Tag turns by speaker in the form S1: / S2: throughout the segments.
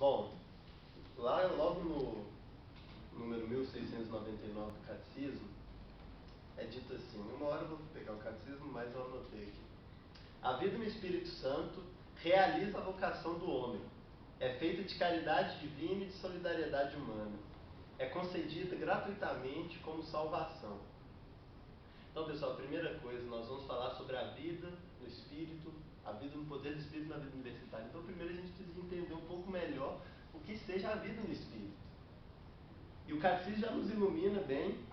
S1: Bom, lá logo no número 1699 do Catecismo, é dito assim, uma hora eu vou pegar o Catecismo, mas eu anotei aqui. A vida no Espírito Santo realiza a vocação do homem. É feita de caridade divina e de solidariedade humana. É concedida gratuitamente como salvação. Então, pessoal, a primeira coisa, nós vamos falar sobre a vida no Espírito, a vida no poder do Espírito na vida universitária. Então, primeiro a gente precisa entender um pouco melhor o que seja a vida no Espírito. E o Catecismo já nos ilumina bem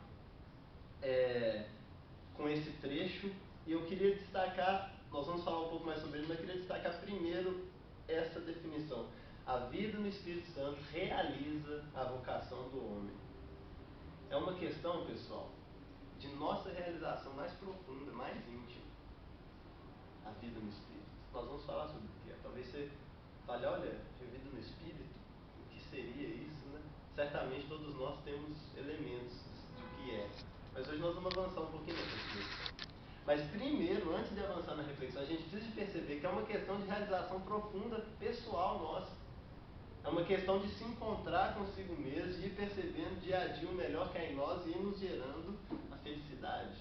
S1: com esse trecho, e eu queria destacar, nós vamos falar um pouco mais sobre ele, mas eu queria destacar primeiro essa definição. A vida no Espírito Santo realiza a vocação do homem. É uma questão, pessoal, de nossa realização mais profunda, mais íntima. A vida no Espírito. Nós vamos falar sobre o que é. Talvez você fale, olha, a vida no Espírito, o que seria isso, né? Certamente todos nós temos elementos do que é. Mas hoje nós vamos avançar um pouquinho nessa reflexão. Mas primeiro, antes de avançar na reflexão, a gente precisa perceber que é uma questão de realização profunda, pessoal nossa. É uma questão de se encontrar consigo mesmo e ir percebendo dia a dia o melhor que há em nós e ir nos gerando a felicidade.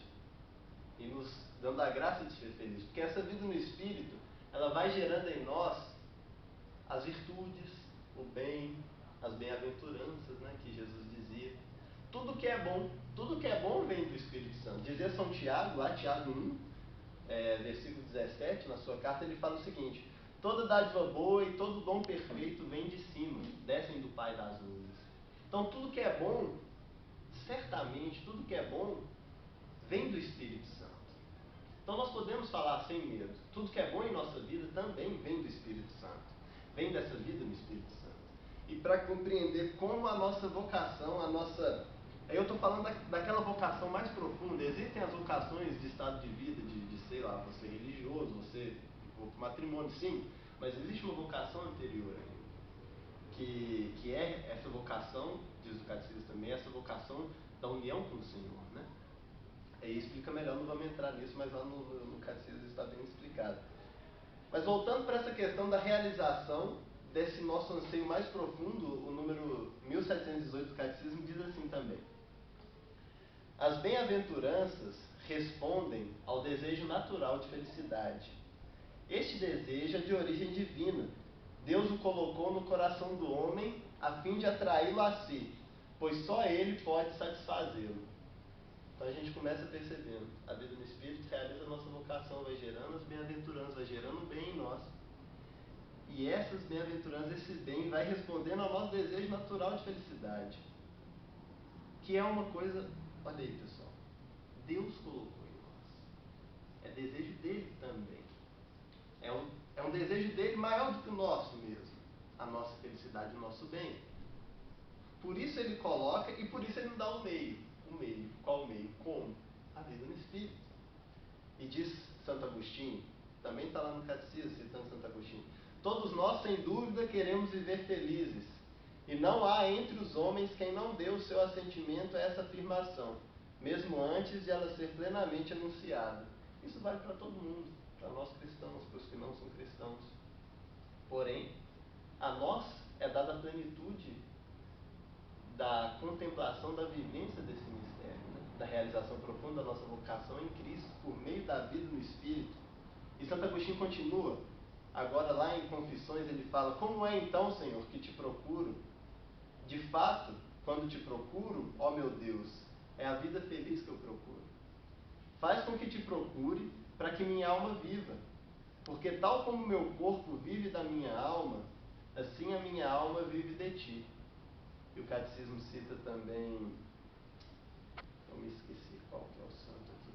S1: E nos dando a graça de ser feliz. Porque essa vida no Espírito, ela vai gerando em nós as virtudes, o bem, as bem-aventuranças, né, que Jesus dizia. Tudo que é bom vem do Espírito Santo. Dizia São Tiago, lá Tiago 1, versículo 17, na sua carta, ele fala o seguinte: toda dádiva boa e todo dom perfeito vem de cima, descem do Pai das luzes. Então tudo que é bom, certamente, tudo que é bom, vem do Espírito Santo. Então nós podemos falar sem medo. Tudo que é bom em nossa vida também vem do Espírito Santo. Vem dessa vida no Espírito Santo. E para compreender como a nossa vocação, aí eu estou falando daquela vocação mais profunda. Existem as vocações de estado de vida, de sei lá, você religioso, você matrimônio, sim. Mas existe uma vocação anterior ainda. Que é essa vocação, diz o Catecismo também, essa vocação da união com o Senhor, né? Aí explica melhor, não vamos entrar nisso, mas lá no Catecismo está bem explicado. Mas voltando para essa questão da realização desse nosso anseio mais profundo, o número 1718 do Catecismo diz assim também: as bem-aventuranças respondem ao desejo natural de felicidade. Este desejo é de origem divina. Deus o colocou no coração do homem a fim de atraí-lo a si, pois só ele pode satisfazê-lo. Então a gente começa percebendo, a vida no Espírito realiza a nossa vocação, vai gerando as bem-aventuranças, vai gerando o bem em nós. E essas bem-aventuranças, esse bem, vai respondendo ao nosso desejo natural de felicidade. Que é uma coisa, olha aí pessoal, Deus colocou em nós. É desejo dele também. É um desejo dele maior do que o nosso mesmo. A nossa felicidade, o nosso bem. Por isso ele coloca e por isso ele nos dá o meio. O meio. Qual o meio? Como? A vida no Espírito. E diz Santo Agostinho, também está lá no Catecismo, citando Santo Agostinho: todos nós, sem dúvida, queremos viver felizes, e não há entre os homens quem não dê o seu assentimento a essa afirmação, mesmo antes de ela ser plenamente anunciada. Isso vale para todo mundo, para nós cristãos, para os que não são cristãos. Porém, a nós é dada a plenitude da contemplação, da vivência desse mistério, né? Da realização profunda da nossa vocação em Cristo, por meio da vida no Espírito. E Santo Agostinho continua, agora lá em Confissões ele fala: como é então, Senhor, que te procuro? De fato, quando te procuro, ó meu Deus, é a vida feliz que eu procuro. Faz com que te procure, para que minha alma viva, porque tal como meu corpo vive da minha alma, assim a minha alma vive de ti. E o Catecismo cita também, eu me esqueci qual que é o santo aqui.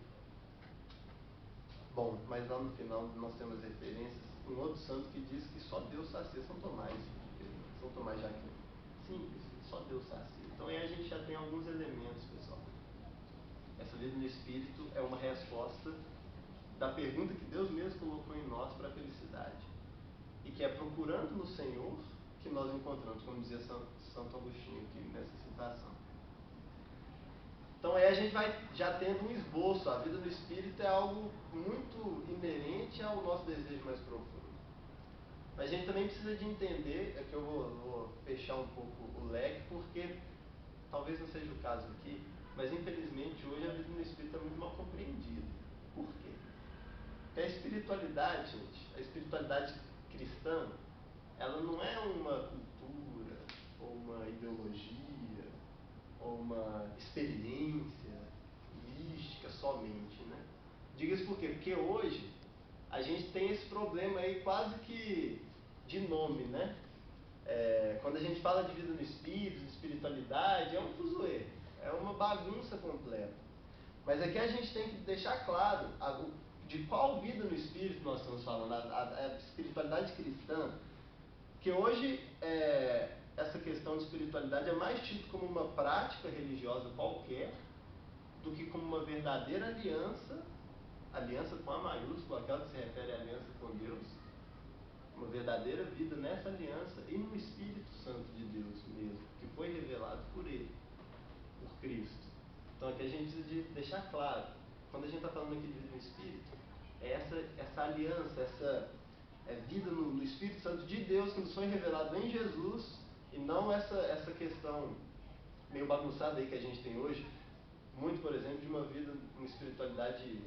S1: Bom, mas lá no final nós temos referências, um outro santo que diz que só Deus sacia, São Tomás de Aquino. Simples, só Deus sacia. Então aí a gente já tem alguns elementos, pessoal. Essa vida no Espírito é uma resposta da pergunta que Deus mesmo colocou em nós para a felicidade. E que é procurando no Senhor que nós encontramos, como dizia Santo Agostinho aqui nessa citação. Então aí a gente vai já tendo um esboço. A vida no Espírito é algo muito inerente ao nosso desejo mais profundo. Mas a gente também precisa de entender, é que eu vou fechar um pouco o leque, porque talvez não seja o caso aqui, mas infelizmente hoje a vida no Espírito é muito mal compreendida. Por quê? Porque a espiritualidade, gente, a espiritualidade cristã, ela não é uma cultura, ou uma ideologia, ou uma experiência mística somente, né? Diga isso por quê? Porque hoje a gente tem esse problema aí quase que de nome, né? Quando a gente fala de vida no Espírito, de espiritualidade, é um fuzuê, é uma bagunça completa. Mas aqui a gente tem que deixar claro de qual vida no Espírito nós estamos falando, a espiritualidade cristã, que hoje essa questão de espiritualidade é mais tida como uma prática religiosa qualquer, do que como uma verdadeira aliança com a maiúscula, aquela que se refere à aliança com Deus, uma verdadeira vida nessa aliança e no Espírito Santo de Deus mesmo, que foi revelado por Ele, por Cristo. Então aqui a gente precisa de deixar claro, quando a gente está falando aqui de vida no Espírito, essa aliança, essa vida no Espírito Santo de Deus que nos foi revelado em Jesus, e não essa questão meio bagunçada aí que a gente tem hoje, muito, por exemplo, de uma vida, uma espiritualidade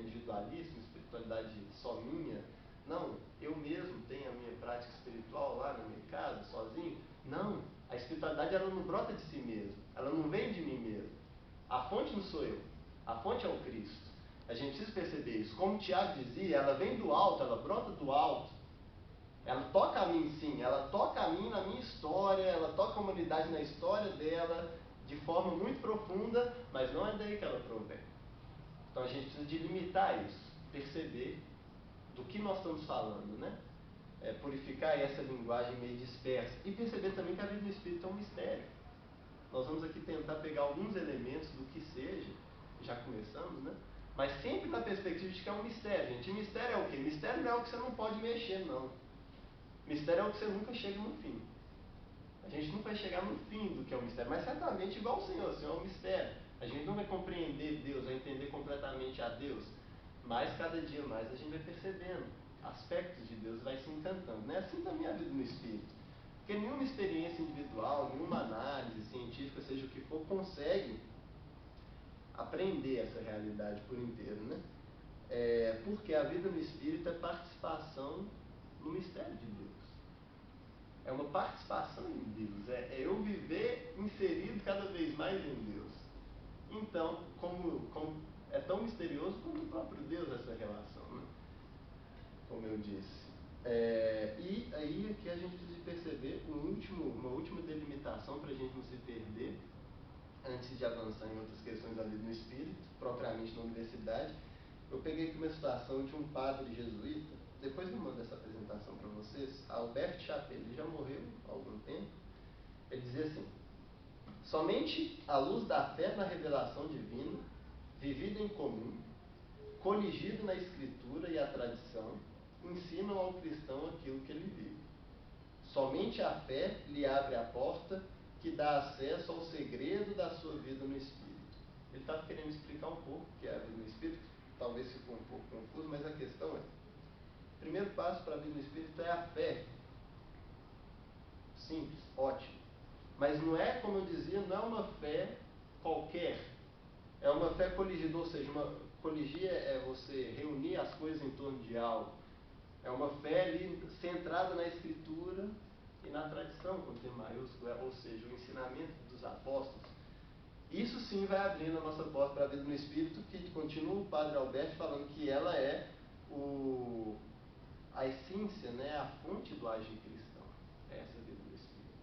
S1: individualista, uma espiritualidade só minha. Não, eu mesmo tenho a minha prática espiritual lá na minha casa, sozinho. Não, a espiritualidade ela não brota de si mesmo, ela não vem de mim mesmo. A fonte não sou eu, a fonte é o Cristo. A gente precisa perceber isso. Como o Tiago dizia, ela vem do alto, ela brota do alto. Ela toca a mim sim, ela toca a mim na minha história, ela toca a humanidade na história dela, de forma muito profunda, mas não é daí que ela provém. Então a gente precisa de limitar isso, perceber do que nós estamos falando, né? Purificar essa linguagem meio dispersa e perceber também que a vida do Espírito é um mistério. Nós vamos aqui tentar pegar alguns elementos do que seja, já começamos, né? Mas sempre na perspectiva de que é um mistério, gente. E mistério é o quê? Mistério não é o que você não pode mexer, não. Mistério é o que você nunca chega no fim. A gente nunca vai chegar no fim do que é o mistério, mas certamente igual o Senhor é um mistério. A gente não vai compreender Deus, vai entender completamente a Deus, mas cada dia mais a gente vai percebendo aspectos de Deus, vai se encantando. Não é assim também a vida no Espírito. Porque nenhuma experiência individual, nenhuma análise científica, seja o que for, consegue aprender essa realidade por inteiro, né? Porque a vida no Espírito é participação no mistério de Deus. É uma participação em Deus. É eu viver inserido cada vez mais em Deus. Então, como é tão misterioso quanto o próprio Deus essa relação, né? Como eu disse. E aí aqui a gente precisa perceber uma última delimitação para a gente não se perder, antes de avançar em outras questões da vida no Espírito, propriamente na universidade. Eu peguei aqui uma situação de um padre jesuíta, depois eu mando essa apresentação para vocês, Albert Chapelle, ele já morreu há algum tempo. Ele dizia assim: somente a luz da fé na revelação divina, vivida em comum, coligido na escritura e a tradição, ensinam ao cristão aquilo que ele vive. Somente a fé lhe abre a porta que dá acesso ao segredo da sua vida no Espírito. Ele estava querendo explicar um pouco o que é a vida no Espírito, talvez ficou um pouco confuso, mas a questão é: o primeiro passo para a vida no Espírito é a fé. Simples, ótimo. Mas não é, como eu dizia, não é uma fé qualquer. É uma fé coligida, ou seja, coligir é você reunir as coisas em torno de algo. É uma fé ali centrada na Escritura e na tradição, com T maiúsculo, ou seja, o ensinamento dos apóstolos. Isso sim vai abrindo a nossa porta para a vida no Espírito, que continua o Padre Alberto falando que ela é a essência, né, a fonte do agir cristão. É essa vida no Espírito.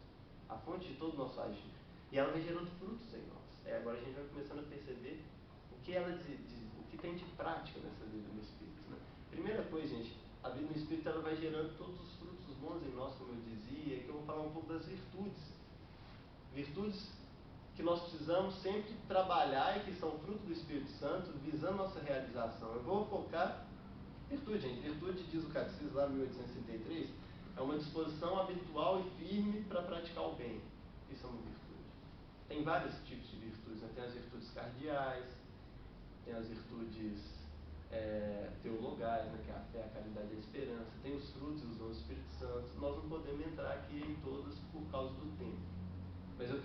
S1: A fonte de todo o nosso agir. E ela vai gerando frutos em nós. Agora a gente vai começando a perceber o que ela o que tem de prática nessa vida no Espírito, né? Primeira coisa, gente, a vida no Espírito ela vai gerando todos os frutos bons em nós, como eu dizia, e que eu vou falar um pouco das virtudes. Virtudes que nós precisamos sempre trabalhar e que são fruto do Espírito Santo, visando nossa realização. Eu vou focar virtude, gente. Virtude, diz o Catecismo lá em 1863, é uma disposição habitual e firme para praticar o bem. Isso é uma virtude. Tem vários tipos de virtudes, né? Tem as virtudes cardeais, tem as virtudes teologais, né? Que é a fé, a caridade e a esperança. Tem os frutos e os dons do Espírito Santo. Nós não podemos entrar aqui em todas por causa do tempo. Mas eu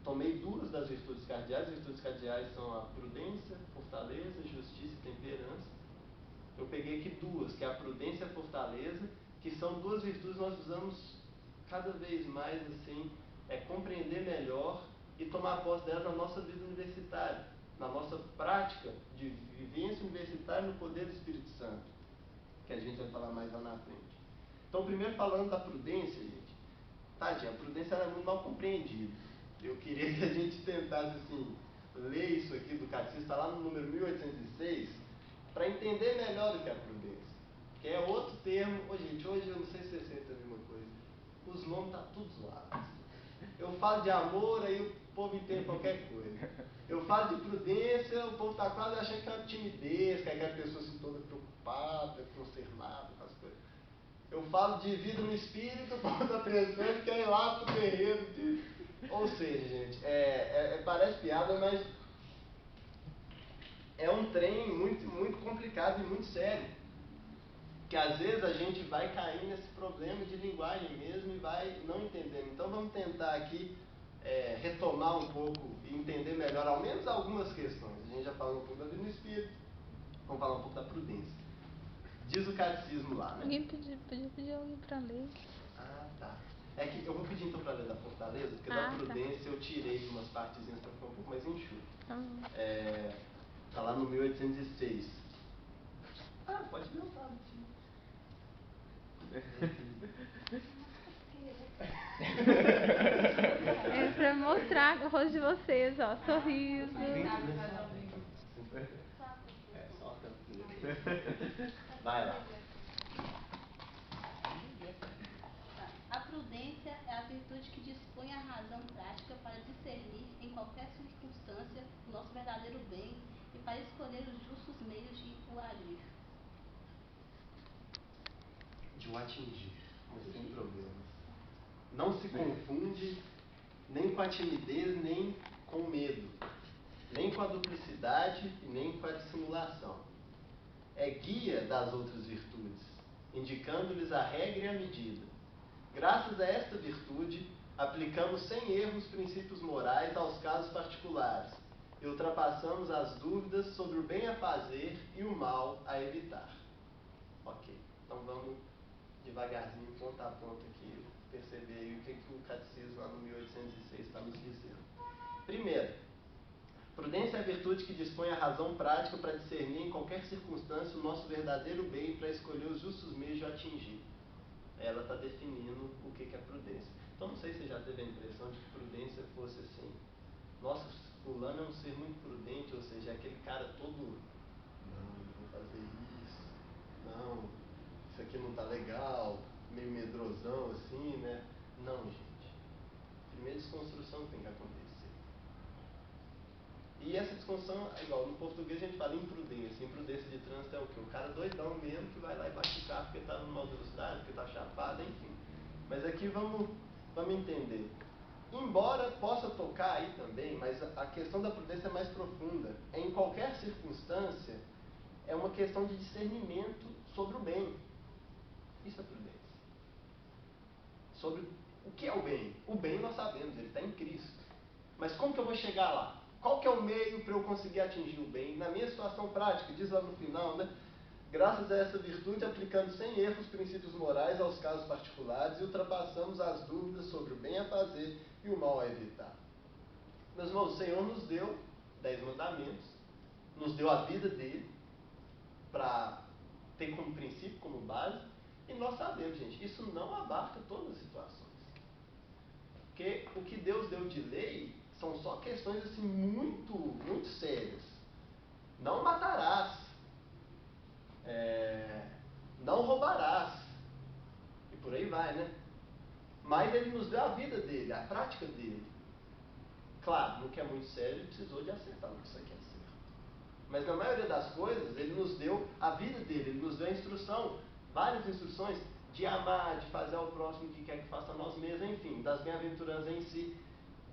S1: tomei duas das virtudes cardeais. As virtudes cardeais são a prudência, fortaleza, justiça e temperança. Eu peguei aqui duas, que é a prudência e a fortaleza, que são duas virtudes que nós usamos cada vez mais, assim, compreender melhor e tomar posse delas na nossa vida universitária, na nossa prática de vivência universitária no poder do Espírito Santo, que a gente vai falar mais lá na frente. Então, primeiro falando da prudência, gente, tadinha, a prudência era muito mal compreendida. Eu queria que a gente tentasse, assim, ler isso aqui do catecismo, está lá no número 1806, para entender melhor o que é a prudência. Que é outro termo. Gente, hoje eu não sei se você sente a mesma coisa. Os nomes estão tudo zoados. Eu falo de amor, aí o povo entende qualquer coisa. Eu falo de prudência, o povo está quase achando que é uma timidez, que é aquela pessoa assim, toda preocupada, consternada com as coisas. Eu falo de vida no espírito, o povo está pensando que é ir lá para o terreiro. Ou seja, gente, parece piada, mas é um trem muito, muito complicado e muito sério. Que às vezes a gente vai cair nesse problema de linguagem mesmo e vai não entendendo. Então vamos tentar aqui retomar um pouco e entender melhor, ao menos algumas questões. A gente já falou um pouco da vida no espírito, vamos falar um pouco da prudência. Diz o catecismo lá, né?
S2: Alguém podia pedir alguém para ler.
S1: Ah, tá. É que eu vou pedir então para ler da fortaleza, porque da prudência eu tirei umas partezinhas para ficar um pouco mais enxuto. Está lá no 1806. Ah, pode ler o tablet.
S2: É pra mostrar o rosto de vocês, ó, sorriso.
S1: Só vai lá.
S3: A prudência é a virtude que dispõe a razão prática para discernir em qualquer circunstância o nosso verdadeiro bem e para escolher os justos meios de o agir.
S1: De o atingir, mas sem problemas. Não se confunde nem com a timidez, nem com o medo, nem com a duplicidade e nem com a dissimulação. É guia das outras virtudes, indicando-lhes a regra e a medida. Graças a esta virtude, aplicamos sem erro os princípios morais aos casos particulares e ultrapassamos as dúvidas sobre o bem a fazer e o mal a evitar. Ok, então vamos devagarzinho, ponto a ponto aqui, perceber aí o que o catecismo lá no 1806 está nos dizendo. Primeiro, prudência é a virtude que dispõe a razão prática para discernir em qualquer circunstância o nosso verdadeiro bem e para escolher os justos meios de atingir. Ela está definindo o que é prudência. Então, não sei se você já teve a impressão de que prudência fosse assim: nossa, fulano é um ser muito prudente, ou seja, é aquele cara todo, não vou fazer isso, não, isso aqui não está legal, meio medrosão assim, né? Não, gente. Primeiro desconstrução tem que acontecer. E essa desconstrução, igual no português a gente fala imprudência. Imprudência de trânsito é o quê? O cara doidão mesmo que vai lá e bate o carro porque está numa velocidade, porque está chapado, enfim. Mas aqui vamos entender. Embora possa tocar aí também, mas a questão da prudência é mais profunda. Em qualquer circunstância, é uma questão de discernimento sobre o bem. Isso é prudência. Sobre o que é o bem. O bem nós sabemos, ele está em Cristo. Mas como que eu vou chegar lá? Qual que é o meio para eu conseguir atingir o bem? Na minha situação prática, diz lá no final, né? Graças a essa virtude, aplicando sem erro os princípios morais aos casos particulares e ultrapassamos as dúvidas sobre o bem a fazer e o mal a evitar. Meus irmãos, o Senhor nos deu 10 mandamentos, nos deu a vida dele para ter como princípio, como base, e nós sabemos, gente, isso não abarca todas as situações. Porque o que Deus deu de lei são só questões assim muito, muito sérias. Não matarás, não roubarás, e por aí vai, né? Mas ele nos deu a vida dele, a prática dele. Claro, no que é muito sério, ele precisou de acertar no que isso aqui é certo. Mas na maioria das coisas, ele nos deu a vida dele, ele nos deu a instrução, várias instruções de amar, de fazer ao próximo que quer que faça a nós mesmos, enfim, das bem-aventuranças em si.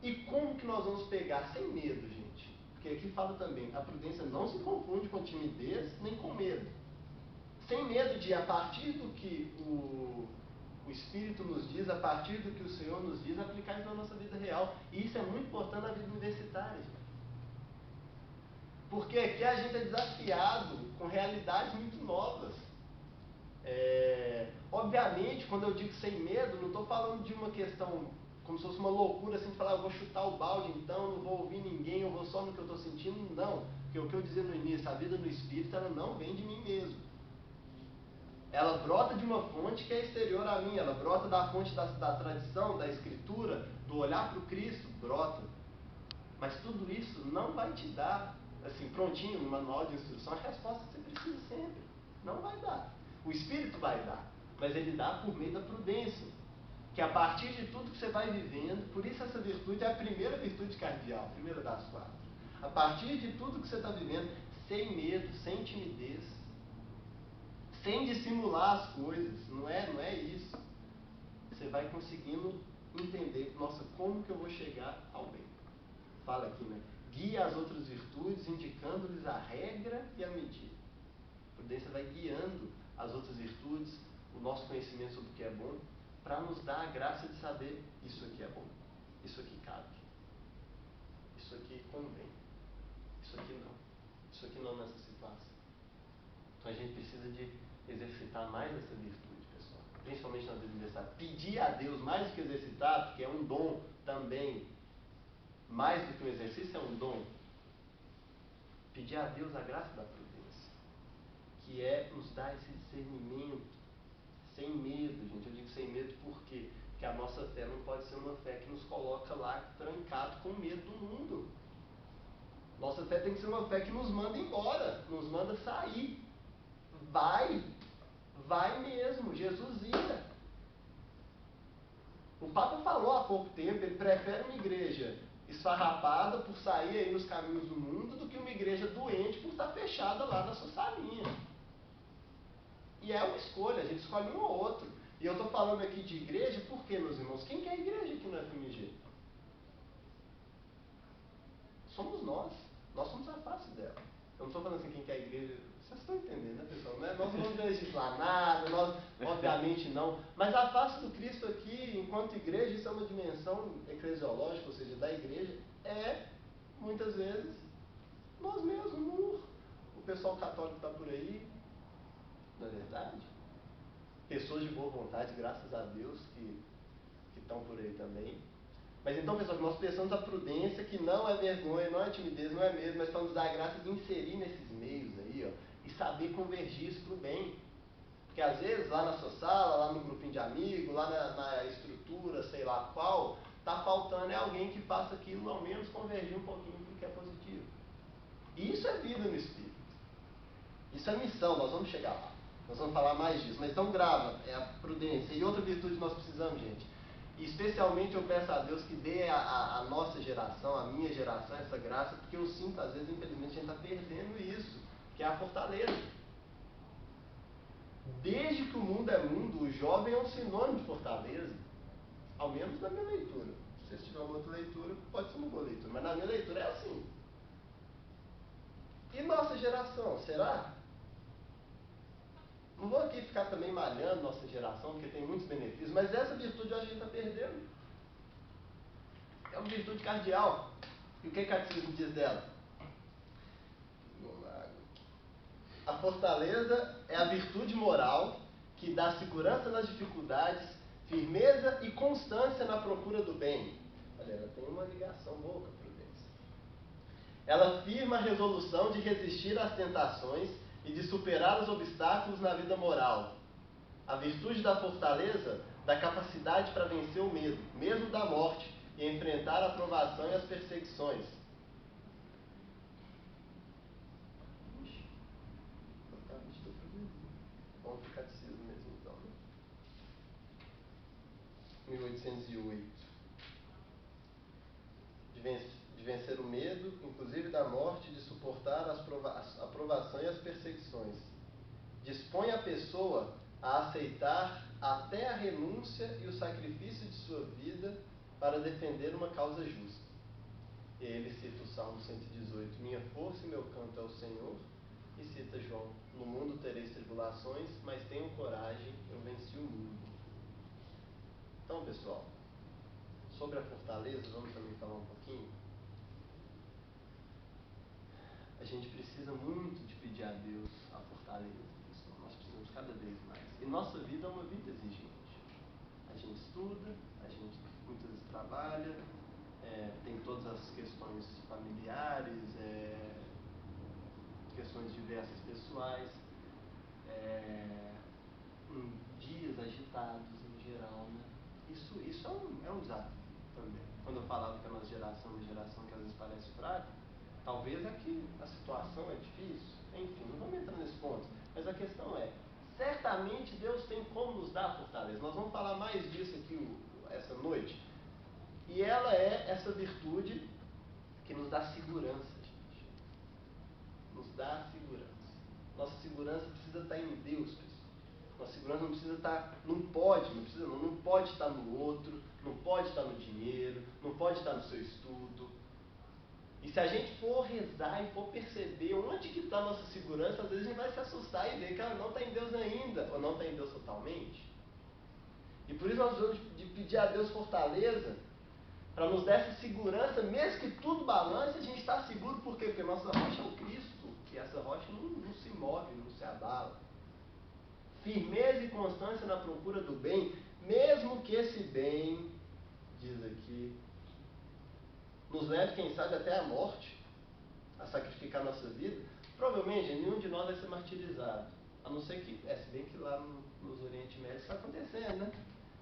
S1: E como que nós vamos pegar? Sem medo, gente. Porque aqui fala também, a prudência não se confunde com timidez nem com medo. Sem medo de, a partir do que o O Espírito nos diz, a partir do que o Senhor nos diz, aplicar isso na nossa vida real. E isso é muito importante na vida universitária, gente. Porque aqui a gente é desafiado com realidades muito novas. Obviamente, quando eu digo sem medo, não estou falando de uma questão como se fosse uma loucura, assim, de falar, eu vou chutar o balde então, não vou ouvir ninguém, eu vou só no que eu estou sentindo. Não, porque o que eu dizia no início, a vida no Espírito, ela não vem de mim mesmo. Ela brota de uma fonte que é exterior a mim, ela brota da fonte da tradição, da Escritura, do olhar para o Cristo, brota. Mas tudo isso não vai te dar, assim, prontinho, no manual de instrução, a resposta que você precisa sempre. Não vai dar. O Espírito vai dar, mas ele dá por meio da prudência. Que a partir de tudo que você vai vivendo, por isso essa virtude é a primeira virtude cardeal, a primeira das 4. A partir de tudo que você está vivendo, sem medo, sem timidez, sem dissimular as coisas, não é isso. Você vai conseguindo entender, nossa, como que eu vou chegar ao bem? Fala aqui, né? Guia as outras virtudes, indicando-lhes a regra e a medida. A prudência vai guiando as outras virtudes, o nosso conhecimento sobre o que é bom, para nos dar a graça de saber, isso aqui é bom, isso aqui cabe, isso aqui convém, isso aqui não nessa situação. Então a gente precisa de exercitar mais essa virtude, pessoal, principalmente na vida universitária. Pedir a Deus mais do que exercitar, porque é um dom também, mais do que um exercício, é um dom. Pedir a Deus a graça da prudência, que é nos dar esse discernimento, sem medo, gente. Eu digo sem medo por quê? Porque a nossa fé não pode ser uma fé que nos coloca lá trancado com medo do mundo. Nossa fé tem que ser uma fé que nos manda embora, nos manda sair. Vai mesmo, Jesus ia. O Papa falou há pouco tempo, ele prefere uma igreja esfarrapada por sair aí nos caminhos do mundo do que uma igreja doente por estar fechada lá na sua salinha. E é uma escolha, a gente escolhe um ou outro. E eu estou falando aqui de igreja, por quê, meus irmãos? Quem que é a igreja aqui no FMG? Somos nós. Nós somos a face dela. Eu não estou falando assim, quem que é a igreja. Vocês estão entendendo, né, pessoal? Nós não vamos legislar nada, nós, obviamente não. Mas a face do Cristo aqui, enquanto igreja, isso é uma dimensão eclesiológica, ou seja, da igreja, é, muitas vezes, nós mesmos, o pessoal católico está por aí, não é verdade? Pessoas de boa vontade, graças a Deus, que estão por aí também. Mas então, pessoal, nós precisamos da prudência, que não é vergonha, não é timidez, não é medo, mas para nos dar a graça de inserir nesses meios aí, ó, e saber convergir isso para o bem. Porque às vezes, lá na sua sala, lá no grupinho de amigos, lá na estrutura, sei lá qual, está faltando alguém que faça aquilo, ao menos convergir um pouquinho para o que é positivo. E isso é vida no Espírito. Isso é missão, nós vamos chegar lá. Nós vamos falar mais disso. Mas então grava, é a prudência. E outra virtude que nós precisamos, gente. E especialmente eu peço a Deus que dê a nossa geração, a minha geração, essa graça, porque eu sinto, às vezes, infelizmente, a gente está perdendo isso, que é a fortaleza. Desde que o mundo é mundo, o jovem é um sinônimo de fortaleza. Ao menos na minha leitura. Se vocês tiverem uma outra leitura, pode ser uma boa leitura. Mas na minha leitura é assim. E nossa geração, será? Não vou aqui ficar também malhando nossa geração, porque tem muitos benefícios, mas essa virtude a gente está perdendo. É uma virtude cardeal. E o que o catecismo diz dela? A fortaleza é a virtude moral que dá segurança nas dificuldades, firmeza e constância na procura do bem. Olha, ela tem uma ligação boa com a prudência. Ela firma a resolução de resistir às tentações e de superar os obstáculos na vida moral. A virtude da fortaleza dá capacidade para vencer o medo, mesmo da morte, e enfrentar a provação e as perseguições. Vamos para o catecismo mesmo, então. 1808. De vencer o medo, inclusive da morte, de suportar a provação e as perseguições. Dispõe a pessoa a aceitar até a renúncia e o sacrifício de sua vida para defender uma causa justa. E ele cita o Salmo 118, minha força e meu canto é o Senhor, e cita João, no mundo tereis tribulações, mas tenham coragem, eu venci o mundo. Então, pessoal, sobre a fortaleza, vamos também falar um pouquinho. A gente precisa muito de pedir a Deus a fortaleza, pessoal. Nós precisamos cada vez mais. E nossa vida é uma vida exigente. A gente estuda, a gente muitas vezes trabalha, tem todas as questões familiares, questões diversas pessoais, dias agitados em geral, né? Isso é um desafio também. Quando eu falava que a nossa geração é uma geração que às vezes parece fraca, talvez é que a situação é difícil, enfim, não vamos entrar nesse ponto, mas a questão é, certamente Deus tem como nos dar a fortaleza. Nós vamos falar mais disso aqui essa noite, e ela é essa virtude que nos dá segurança, gente. Nos dá segurança. Nossa segurança precisa estar em Deus, pessoal. Nossa segurança não precisa estar, não pode estar no outro, não pode estar no dinheiro, não pode estar no seu estudo. E se a gente for rezar e for perceber onde que está a nossa segurança, às vezes a gente vai se assustar e ver que ela não está em Deus ainda, ou não está em Deus totalmente. E por isso nós vamos pedir a Deus fortaleza, para nos dar essa segurança, mesmo que tudo balance, a gente está seguro. Por quê? Porque nossa rocha é o Cristo, e essa rocha não se move, não se abala. Firmeza e constância na procura do bem, mesmo que esse bem, diz aqui, nos leve, quem sabe, até a morte, a sacrificar a nossa vida. Provavelmente nenhum de nós vai ser martirizado, a não ser que, se bem que lá nos Oriente Médio está acontecendo, né?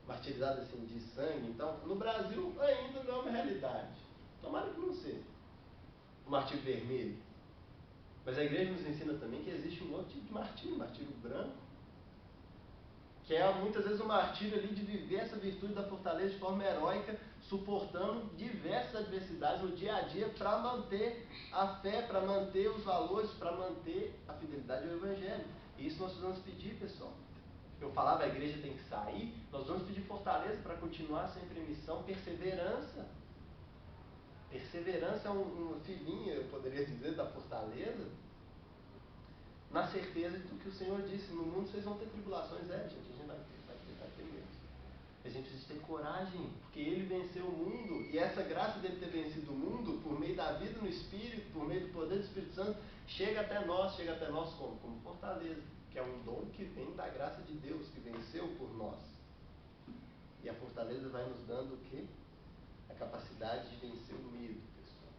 S1: Martirizado assim de sangue. Então, no Brasil ainda não é uma realidade. Tomara que não seja o martírio vermelho. Mas a igreja nos ensina também que existe um outro tipo de martírio, martírio branco, que é muitas vezes o martírio ali de viver essa virtude da fortaleza de forma heróica, suportando diversas adversidades no dia a dia para manter a fé, para manter os valores, para manter a fidelidade ao Evangelho. E isso nós precisamos pedir, pessoal. Eu falava, a igreja tem que sair, nós vamos pedir fortaleza para continuar sempre em missão, perseverança. Perseverança é uma filhinha, eu poderia dizer, da fortaleza, na certeza do que o Senhor disse, no mundo vocês vão ter tribulações, gente, a gente vai ter medo. A gente precisa ter coragem, porque Ele venceu o mundo, e essa graça dele ter vencido o mundo, por meio da vida no Espírito, por meio do poder do Espírito Santo, chega até nós como fortaleza, que é um dom que vem da graça de Deus, que venceu por nós. E a fortaleza vai nos dando o quê? A capacidade de vencer o medo, pessoal.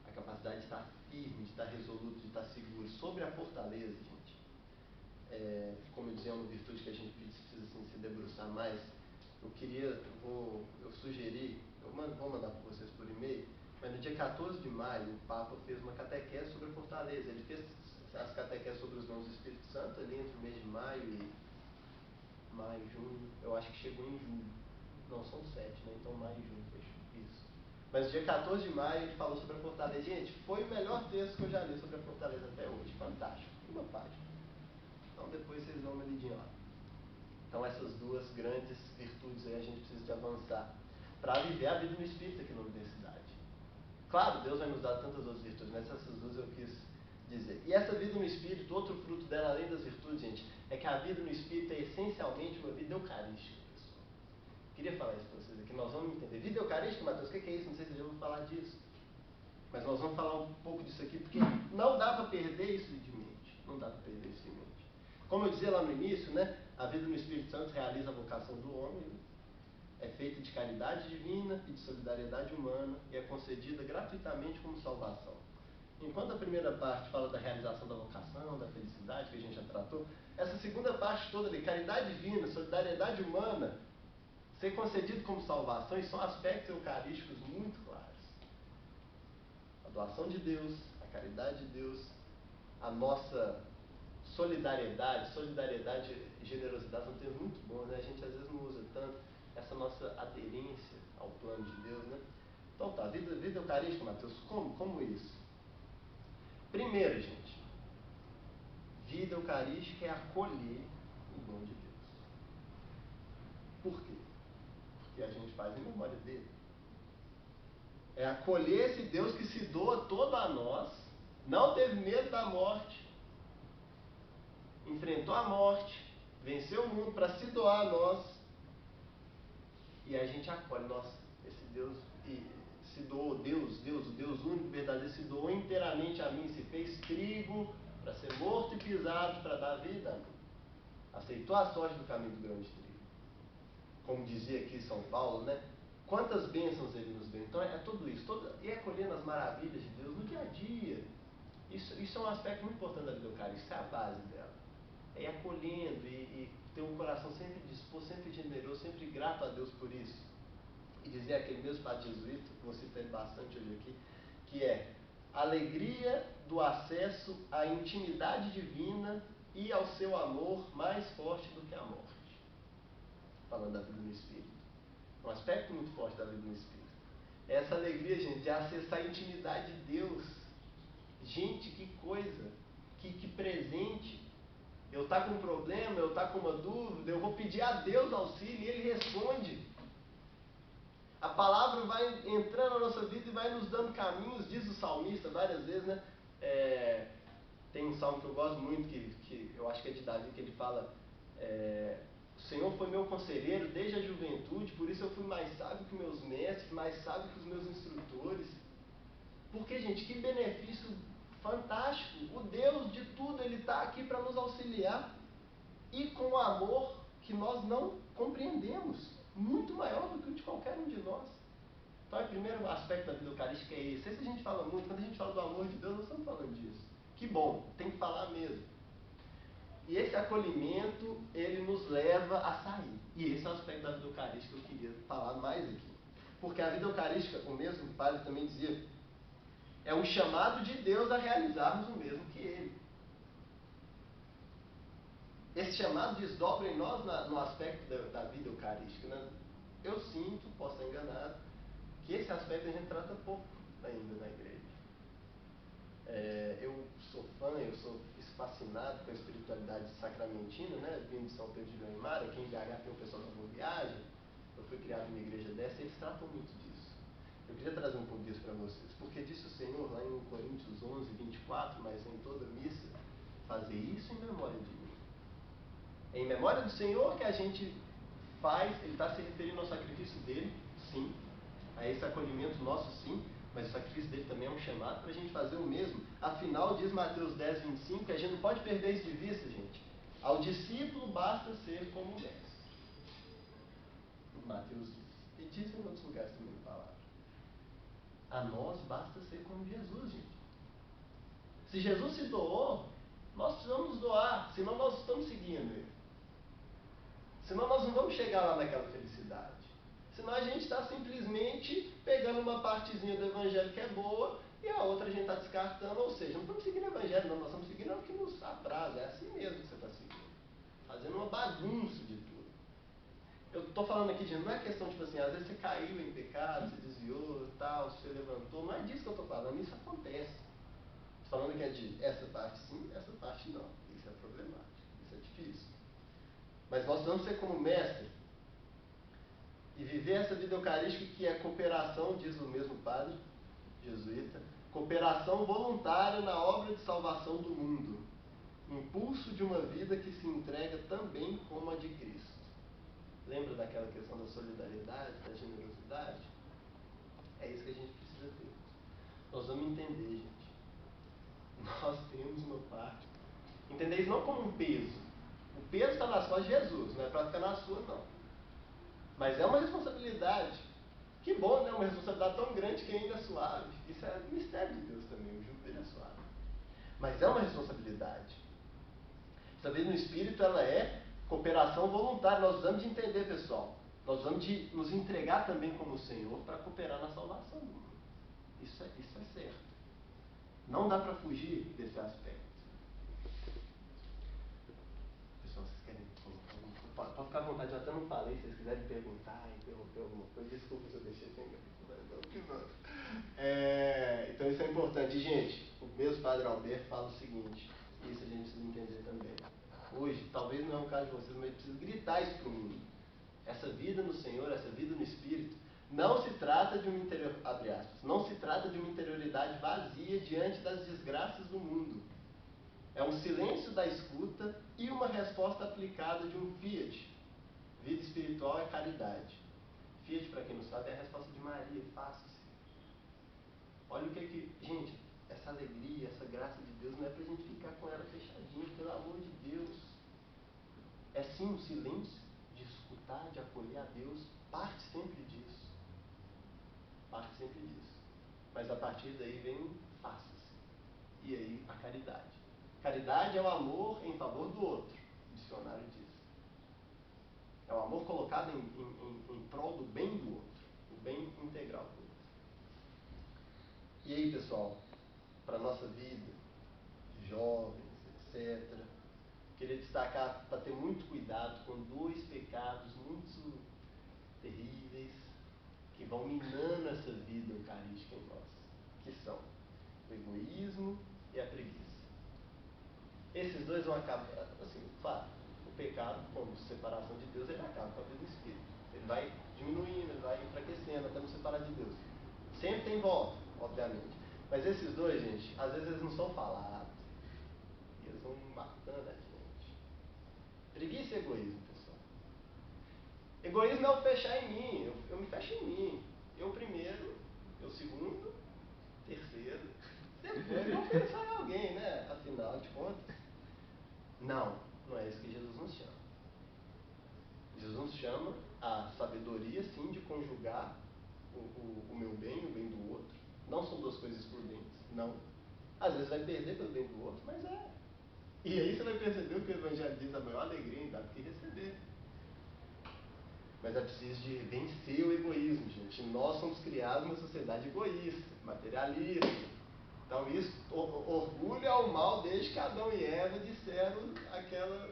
S1: A capacidade de estar firme, de estar resoluto, de estar seguro. Sobre a fortaleza, gente, como eu dizia, é uma virtude que a gente precisa assim, se debruçar mais. Eu sugeri, vou mandar para vocês por e-mail, mas no dia 14 de maio o Papa fez uma catequese sobre a fortaleza. Ele fez as catequeses sobre os dons do Espírito Santo ali entre o mês de maio, junho, eu acho que chegou em julho. Não, são 7, né? Então maio e junho, foi isso. Mas no dia 14 de maio ele falou sobre a fortaleza. Gente, foi o melhor texto que eu já li sobre a fortaleza até hoje. Fantástico. Uma página. Então depois vocês dão uma lidinha lá. Então essas duas grandes virtudes aí a gente precisa de avançar para viver a vida no Espírito aqui na universidade. Claro, Deus vai nos dar tantas outras virtudes, mas essas duas eu quis dizer. E essa vida no Espírito, outro fruto dela, além das virtudes, gente, é que a vida no Espírito é essencialmente uma vida eucarística, pessoal. Queria falar isso para vocês aqui, nós vamos entender. Vida eucarística, Mateus, o que é isso? Não sei se eu já vou falar disso. Mas nós vamos falar um pouco disso aqui, porque não dá para perder isso de mente. Não dá para perder isso de mente. Como eu dizia lá no início, né, a vida no Espírito Santo realiza a vocação do homem, né? É feita de caridade divina e de solidariedade humana e é concedida gratuitamente como salvação. Enquanto a primeira parte fala da realização da vocação, da felicidade, que a gente já tratou, essa segunda parte toda ali, caridade divina, solidariedade humana, ser concedido como salvação, e são aspectos eucarísticos muito claros. A doação de Deus, a caridade de Deus, a nossa solidariedade e generosidade são termos muito bons, né? A gente às vezes não usa tanto essa nossa aderência ao plano de Deus, né? Então tá, vida eucarística, Mateus, como isso? Primeiro, gente, vida eucarística é acolher o dom de Deus. Por quê? Porque a gente faz em memória dele. É acolher esse Deus que se doa todo a nós, não teve medo da morte, enfrentou a morte, venceu o mundo para se doar a nós, E a gente acolhe, nossa, esse Deus se doou, Deus, o Deus único, verdadeiro, se doou inteiramente a mim, se fez trigo para ser morto e pisado para dar vida a mim. Aceitou a sorte do caminho do grão de trigo. Como dizia aqui São Paulo, né? Quantas bênçãos ele nos deu. Então é tudo isso. E é colhendo as maravilhas de Deus no dia a dia. Isso é um aspecto muito importante da vida eucarística, isso é a base dela. É ir acolhendo e ter um coração sempre disposto, sempre generoso, sempre grato a Deus por isso. E dizer aquele mesmo padre jesuíta, que você tem bastante hoje aqui, que é a alegria do acesso à intimidade divina e ao seu amor mais forte do que a morte. Falando da vida no Espírito. Um aspecto muito forte da vida no Espírito. Essa alegria, gente, de acessar a intimidade de Deus. Gente, que coisa, que presente. Eu estou com um problema, eu estou com uma dúvida, eu vou pedir a Deus auxílio e Ele responde. A palavra vai entrando na nossa vida e vai nos dando caminhos, diz o salmista várias vezes, né? Tem um salmo que eu gosto muito, que eu acho que é de Davi, que ele fala: o Senhor foi meu conselheiro desde a juventude, por isso eu fui mais sábio que meus mestres, mais sábio que os meus instrutores. Porque, gente, que benefício fantástico! O Deus de tudo, Ele está aqui para nos auxiliar. E com um amor que nós não compreendemos, muito maior do que o de qualquer um de nós. Então, o primeiro aspecto da vida eucarística é esse. Esse a gente fala muito, quando a gente fala do amor de Deus, nós estamos falando disso. Que bom, tem que falar mesmo. E esse acolhimento, ele nos leva a sair. E esse é o aspecto da vida eucarística que eu queria falar mais aqui. Porque a vida eucarística, o mesmo padre também dizia, é um chamado de Deus a realizarmos o mesmo que Ele. Esse chamado desdobra em nós no aspecto da vida eucarística. Né? Eu sinto, posso estar enganado, que esse aspecto a gente trata pouco ainda na igreja. Eu sou fã, eu sou fascinado com a espiritualidade sacramentina, né? Vindo de São Pedro de Guanimara, aqui em BH tem o pessoal da Boa Viagem. Eu fui criado em uma igreja dessa e eles tratam muito disso. Eu queria trazer um pouco disso para vocês, porque disse o Senhor lá em Coríntios 11, 24, mas em toda missa, fazer isso em memória de mim. É em memória do Senhor que a gente faz, Ele está se referindo ao sacrifício dele, sim, a esse acolhimento nosso, sim, mas o sacrifício dele também é um chamado para a gente fazer o mesmo. Afinal, diz Mateus 10, 25, que a gente não pode perder isso de vista, gente. Ao discípulo basta ser como o mestre. Mateus diz. E diz em outros lugares também a palavra. A nós basta ser como Jesus, gente. Se Jesus se doou, nós precisamos nos doar, senão nós estamos seguindo Ele. Senão nós não vamos chegar lá naquela felicidade. Senão a gente está simplesmente pegando uma partezinha do Evangelho que é boa e a outra a gente está descartando. Ou seja, não estamos seguindo o Evangelho, não, nós estamos seguindo o que nos apraz. É assim mesmo que você está seguindo. Fazendo uma bagunça de tudo. Eu estou falando aqui, gente, não é questão tipo assim, às vezes você caiu em pecado, você desviou, tal, você levantou. Não é disso que eu estou falando, isso acontece. Estou falando que é de essa parte sim, essa parte não. Isso é problemático, isso é difícil. Mas nós vamos ser como mestre e viver essa vida eucarística que é cooperação, diz o mesmo padre jesuíta, cooperação voluntária na obra de salvação do mundo, impulso de uma vida que se entrega também como a de Cristo. Lembra daquela questão da solidariedade, da generosidade? É isso que a gente precisa ter. Nós vamos entender, gente. Nós temos uma parte. Entender isso não como um peso. O peso está nas costas de Jesus, não é para ficar na sua, não. Mas é uma responsabilidade. Que bom, né? Uma responsabilidade tão grande que ainda é suave. Isso é mistério de Deus também, o jugo dele é suave. Mas é uma responsabilidade. Essa vida no Espírito, ela é cooperação voluntária. Nós precisamos de entender, pessoal. Nós precisamos de nos entregar também como Senhor para cooperar na salvação do mundo. Isso é certo. Não dá para fugir desse aspecto. Pessoal, vocês querem colocar? Pode ficar à vontade, eu até não falei. Se vocês quiserem perguntar, interromper alguma coisa, desculpa se eu deixei sem então isso é importante. Gente, o mesmo Padre Alberto fala o seguinte, isso a gente precisa entender também. Hoje, talvez não é o caso de vocês, mas precisa gritar isso para o mundo. Essa vida no Senhor, essa vida no Espírito, não se trata de uma abre aspas, não se trata de uma interioridade vazia diante das desgraças do mundo. É um silêncio da escuta e uma resposta aplicada de um fiat. Vida espiritual é caridade. Fiat, para quem não sabe, é a resposta de Maria, faça-se. Olha o que... Gente, essa alegria, essa graça de Deus não é para a gente ficar com ela fechadinha, pelo amor de Deus. É sim o silêncio de escutar, de acolher a Deus, parte sempre disso. Parte sempre disso. Mas a partir daí vem faça-se. E aí a caridade. Caridade é o amor em favor do outro. O dicionário diz. É o amor colocado em prol do bem do outro. O bem integral do outro. E aí, pessoal, para a nossa vida, jovens, etc., queria destacar para ter muito cuidado com dois pecados muito terríveis que vão minando essa vida eucarística em nós, que são o egoísmo e a preguiça. Esses dois vão acabar, assim, claro, o pecado, como separação de Deus, ele acaba com a vida do Espírito. Ele vai diminuindo, ele vai enfraquecendo até nos separar de Deus. Sempre tem volta, obviamente. Mas esses dois, gente, às vezes eles não são falados. E eles vão matando a gente. Preguiça e egoísmo, pessoal. Egoísmo é o fechar em mim. Eu me fecho em mim. Eu primeiro, eu segundo, terceiro. Depois vou pensar em alguém, né? Afinal de contas. Não é isso que Jesus nos chama. Jesus nos chama a sabedoria, sim, de conjugar o meu bem e o bem do outro. Não são duas coisas excludentes, não. Às vezes vai perder pelo bem do outro, mas é. E aí você vai perceber o que o Evangelho diz, a maior alegria em dar do que receber. Mas é preciso de vencer o egoísmo, gente. Nós somos criados numa sociedade egoísta, materialista. Então isso, orgulho é o mal desde que Adão e Eva disseram aquela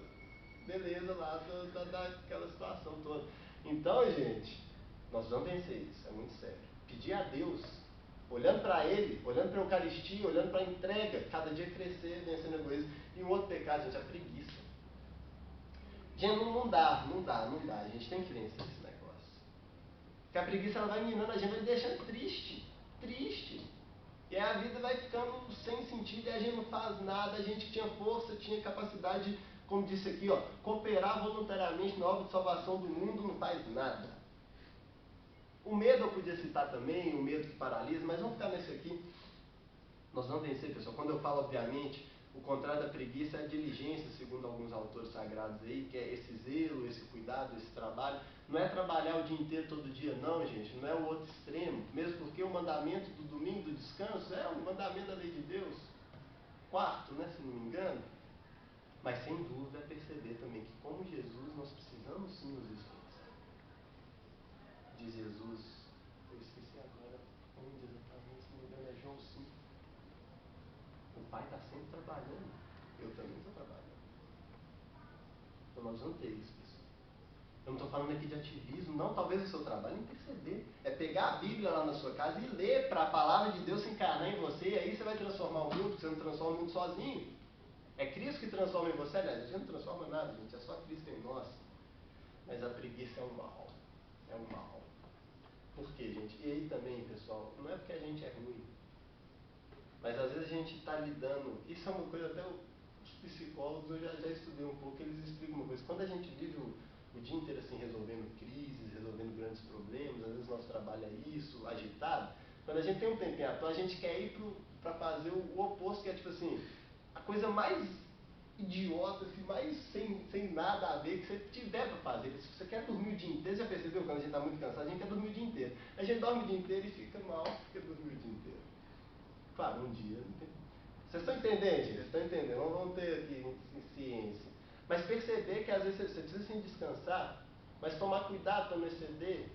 S1: beleza lá daquela situação toda. Então, gente, nós vamos vencer isso, é muito sério. Pedir a Deus, olhando para Ele, olhando para a Eucaristia, olhando para a entrega, cada dia crescer, vencendo o egoísmo. E um outro pecado, gente, é a preguiça. Gente, não dá. A gente tem que vencer esse negócio. Porque a preguiça ela vai minando, a gente vai deixando triste. E aí a vida vai ficando sem sentido e a gente não faz nada. A gente que tinha força, tinha capacidade, como disse aqui, ó, cooperar voluntariamente na obra de salvação do mundo, não faz nada. O medo eu podia citar também, o medo que paralisa, mas vamos ficar nesse aqui. Nós vamos vencer, pessoal. Quando eu falo, obviamente, o contrário da preguiça é a diligência, segundo alguns autores sagrados aí, que é esse zelo, esse cuidado, esse trabalho. Não é trabalhar o dia inteiro, todo dia, não, gente. Não é o outro extremo. Mesmo porque o mandamento do domingo, do descanso, é um mandamento da lei de Deus. Quarto, né, se não me engano. Mas, sem dúvida, é perceber também que, como Jesus, nós precisamos sim nos esforçar. Diz Jesus, eu esqueci agora, onde exatamente, se não me engano, é João 5. O Pai está sempre trabalhando. Eu também estou trabalhando. Então nós vamos ter isso, pessoal. Eu não estou falando aqui de ativismo, não. Talvez o seu trabalho é interceder. É pegar a Bíblia lá na sua casa e ler para a palavra de Deus se encarnar em você. E aí você vai transformar o mundo, porque você não transforma o mundo sozinho. É Cristo que transforma em você. Aliás, a gente não transforma nada, gente. É só Cristo em nós. Mas a preguiça é um mal. É um mal. Por quê, gente? E aí também, pessoal, não é porque a gente é ruim. Mas às vezes a gente está lidando, isso é uma coisa até os psicólogos, eu já estudei um pouco, eles explicam uma coisa. Quando a gente vive o dia inteiro assim, resolvendo crises, resolvendo grandes problemas, às vezes nosso trabalho é isso, agitado, quando a gente tem um tempinho à toa, a gente quer ir para fazer o oposto, que é tipo assim, a coisa mais idiota, assim, mais sem nada a ver que você tiver para fazer. Se você quer dormir o dia inteiro, você já percebeu quando a gente está muito cansado, a gente quer dormir o dia inteiro. A gente dorme o dia inteiro e fica mal porque dorme o dia inteiro. Claro, um dia não tem. Vocês estão entendendo, gente? Vocês estão entendendo? Não vamos ter aqui ciência. Mas perceber que às vezes você precisa sim descansar, mas tomar cuidado para não exceder,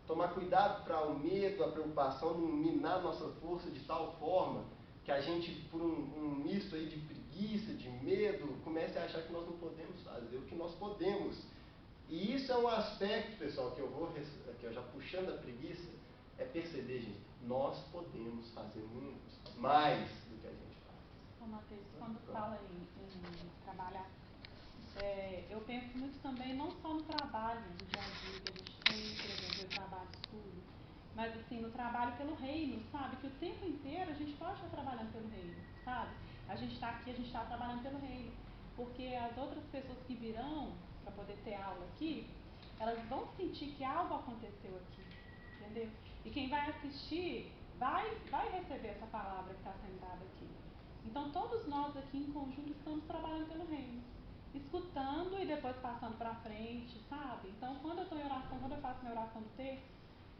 S1: tomar cuidado para o medo, a preocupação não minar nossa força de tal forma que a gente, por um misto aí de preguiça, de medo, comece a achar que nós não podemos fazer o que nós podemos. E isso é um aspecto, pessoal, que eu já puxando a preguiça, é perceber, gente, nós podemos fazer muito mais do que a gente faz.
S4: Ô, Matheus, quando fala em trabalhar, eu penso muito também, não só no trabalho do dia a dia que a gente tem, por exemplo, eu trabalho, estudo, mas assim, no trabalho pelo reino, sabe? Que o tempo inteiro a gente pode estar trabalhando pelo reino, sabe? A gente está aqui, a gente está trabalhando pelo reino. Porque as outras pessoas que virão para poder ter aula aqui, elas vão sentir que algo aconteceu aqui, entendeu? E quem vai assistir vai receber essa palavra que está sendo dada aqui. Então todos nós aqui em conjunto estamos trabalhando pelo reino, escutando e depois passando para frente, sabe? Então quando eu estou em oração, quando eu faço minha oração do texto,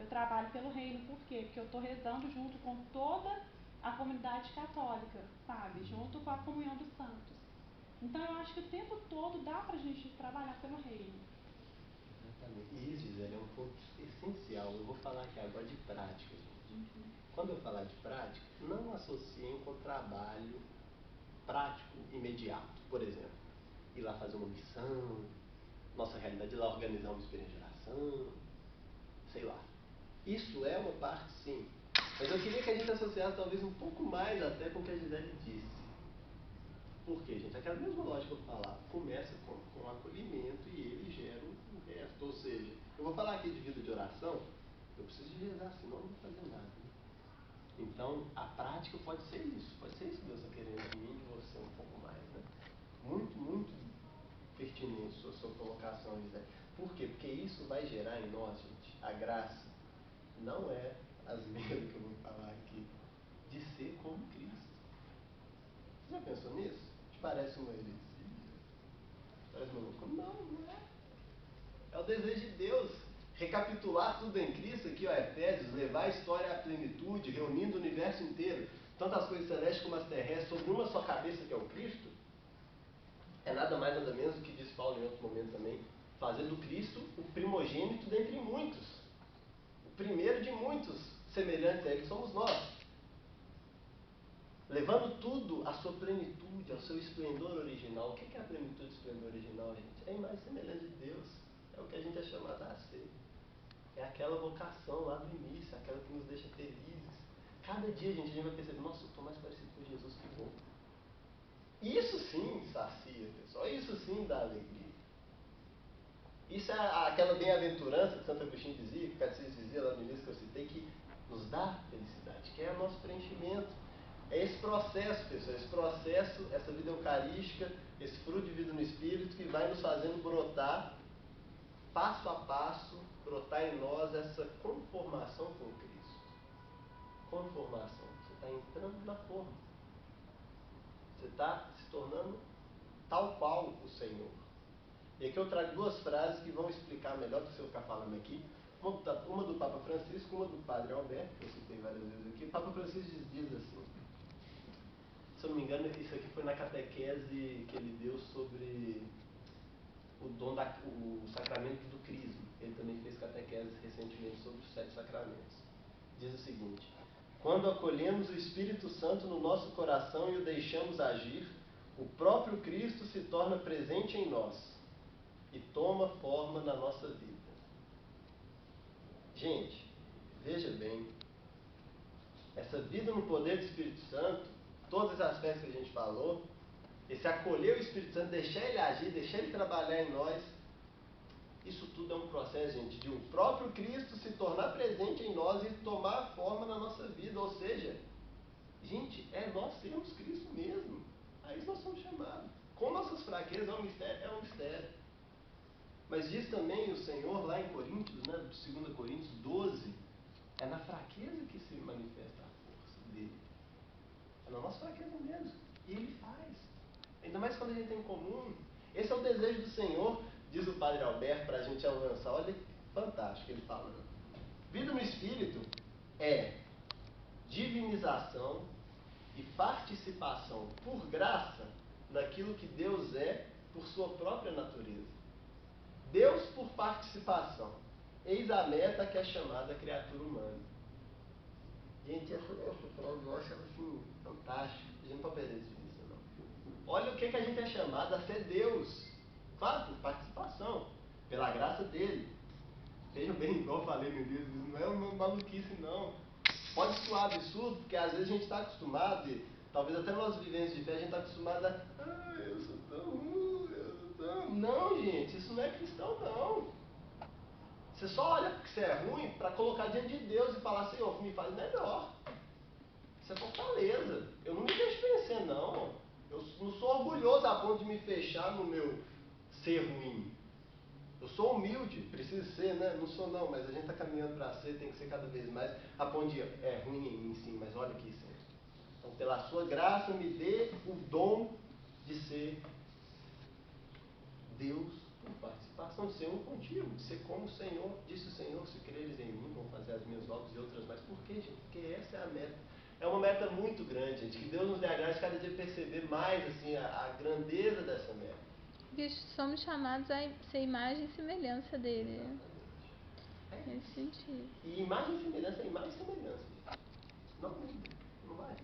S4: eu trabalho pelo reino. Por quê? Porque eu estou rezando junto com toda a comunidade católica, sabe? Junto com a comunhão dos santos. Então eu acho que o tempo todo dá pra gente trabalhar pelo reino.
S1: Exatamente. E isso, Gisele, é um ponto essencial. Eu vou falar aqui agora de prática, gente. Quando eu falar de prática, não associem com trabalho prático imediato. Por exemplo, ir lá fazer uma missão, nossa realidade, ir lá organizar uma experiência de oração, sei lá. Isso é uma parte, sim. Mas eu queria que a gente associasse talvez um pouco mais até com o que a Gisele disse. Por quê, gente? Aquela mesma lógica que eu falava, começa com acolhimento e ele gera o resto. Ou seja, eu vou falar aqui de vida de oração, eu preciso de rezar, senão eu não vou fazer nada. Né? Então, a prática pode ser isso que Deus está querendo de mim e de você um pouco mais. Né? Muito, muito pertinente a sua colocação, Gisele. Por quê? Porque isso vai gerar em nós, gente, a graça. Não é as mesmas que eu vou falar aqui, de ser como Cristo. Você já pensou nisso? Te parece uma heresia? Parece uma loucura? Não, não é. É o desejo de Deus. Recapitular tudo em Cristo, aqui, ó, Efésios, levar a história à plenitude, reunindo o universo inteiro, tanto as coisas celestes como as terrestres, sobre uma só cabeça que é o Cristo, é nada mais nada menos do que diz Paulo em outro momento também, fazer do Cristo o primogênito dentre muitos. O primeiro de muitos semelhantes a ele somos nós. Levando tudo à sua plenitude, ao seu esplendor original. O que é a plenitude e esplendor original, gente? É a imagem semelhante de Deus. É o que a gente é chamado a ser. É aquela vocação lá do início, aquela que nos deixa felizes. Cada dia, gente, a gente vai perceber, nossa, eu estou mais parecido com Jesus, que bom. Isso sim sacia, pessoal. Isso sim dá alegria. Isso é aquela bem-aventurança que Santo Agostinho dizia, que o Catecismo dizia lá no início que eu citei, que nos dá felicidade, que é o nosso preenchimento. É esse processo, pessoal, esse processo, essa vida eucarística, esse fruto de vida no Espírito que vai nos fazendo brotar, passo a passo, brotar em nós essa conformação com Cristo. Conformação. Você está entrando na forma. Você está se tornando tal qual o Senhor. E aqui eu trago duas frases que vão explicar melhor do que se eu ficar falando aqui. Uma do Papa Francisco, uma do Padre Alberto, que eu citei várias vezes aqui. O Papa Francisco diz assim, se eu não me engano, isso aqui foi na catequese que ele deu sobre o sacramento do crisma. Ele também fez catequese recentemente sobre os 7 sacramentos. Diz o seguinte: quando acolhemos o Espírito Santo no nosso coração e o deixamos agir, o próprio Cristo se torna presente em nós e toma forma na nossa vida. Gente, veja bem, essa vida no poder do Espírito Santo, todos os aspectos que a gente falou, esse acolher o Espírito Santo, deixar ele agir, deixar ele trabalhar em nós, isso tudo é um processo, gente, de o próprio Cristo se tornar presente em nós e tomar forma na nossa vida. Ou seja, gente, é nós sermos Cristo mesmo. A isso nós somos chamados. Com nossas fraquezas, é um mistério. Mas diz também o Senhor lá em Coríntios, né, 2 Coríntios 12, é na fraqueza que se manifesta a força dele. É na nossa fraqueza mesmo. E ele faz. Ainda mais quando a gente tem em comum. Esse é o desejo do Senhor, diz o Padre Alberto, para a gente avançar. Olha que fantástico ele falando. Vida no Espírito é divinização e participação por graça naquilo que Deus é por sua própria natureza. Deus por participação. Eis a meta que é chamada criatura humana. Gente, essa frase eu acho assim, fantástica. A gente não pode perder isso de vista, não. Olha o que a gente é chamado a ser Deus. Claro, por participação, pela graça dele. Vejam bem, igual eu falei no início, isso não é uma maluquice, não. Pode soar absurdo, porque às vezes a gente está acostumado, e talvez até nós vivemos de fé, a gente está acostumado a... eu sou tão ruim, eu sou tão... Não, gente, isso não é cristão, não. Você só olha porque você é ruim para colocar diante de Deus e falar, Senhor, me faz melhor. Isso é fortaleza. Eu não me deixo vencer, não. Eu não sou orgulhoso a ponto de me fechar no meu ser ruim. Eu sou humilde, preciso ser, né? Não sou não, mas a gente está caminhando para ser, tem que ser cada vez mais. A ponto de, é ruim em mim sim, mas olha aqui, Senhor. Então, pela sua graça, me dê o dom de ser Deus por participação, de ser um contigo, de ser como o Senhor. Disse o Senhor, se creres em mim, vão fazer as minhas obras e outras mais. Por quê, gente? Porque essa é a meta. É uma meta muito grande, gente. Que Deus nos dê a graça de cada dia perceber mais assim, a grandeza dessa meta.
S2: Porque somos chamados a ser imagem e semelhança dele.
S1: Exatamente.
S2: Nesse sentido.
S1: E imagem e semelhança é imagem e semelhança. Não muda, não varia.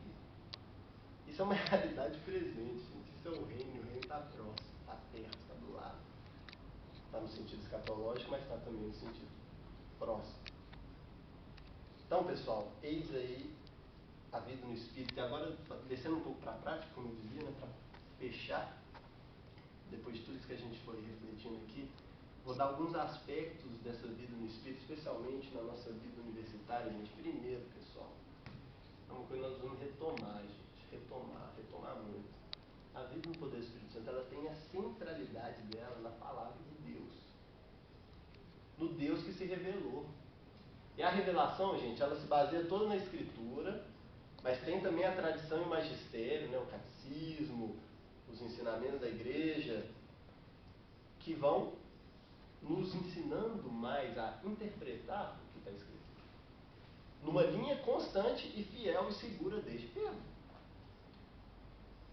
S1: Isso é uma realidade presente, gente. Isso é o reino está próximo, está perto, está do lado. Está no sentido escatológico, mas está também no sentido próximo. Então, pessoal, eis aí a vida no Espírito. E agora, descendo um pouco para a prática, como eu dizia, né, para fechar, depois de tudo isso que a gente foi refletindo aqui, vou dar alguns aspectos dessa vida no Espírito, especialmente na nossa vida universitária, gente. Primeiro, pessoal, é uma coisa que nós vamos retomar, gente. Retomar muito. A vida no poder do Espírito Santo, ela tem a centralidade dela na palavra de Deus. No Deus que se revelou. E a revelação, gente, ela se baseia toda na Escritura, mas tem também a tradição e o magistério, né, o catecismo, os ensinamentos da igreja, que vão nos ensinando mais a interpretar o que está escrito. Numa linha constante e fiel e segura desde Pedro.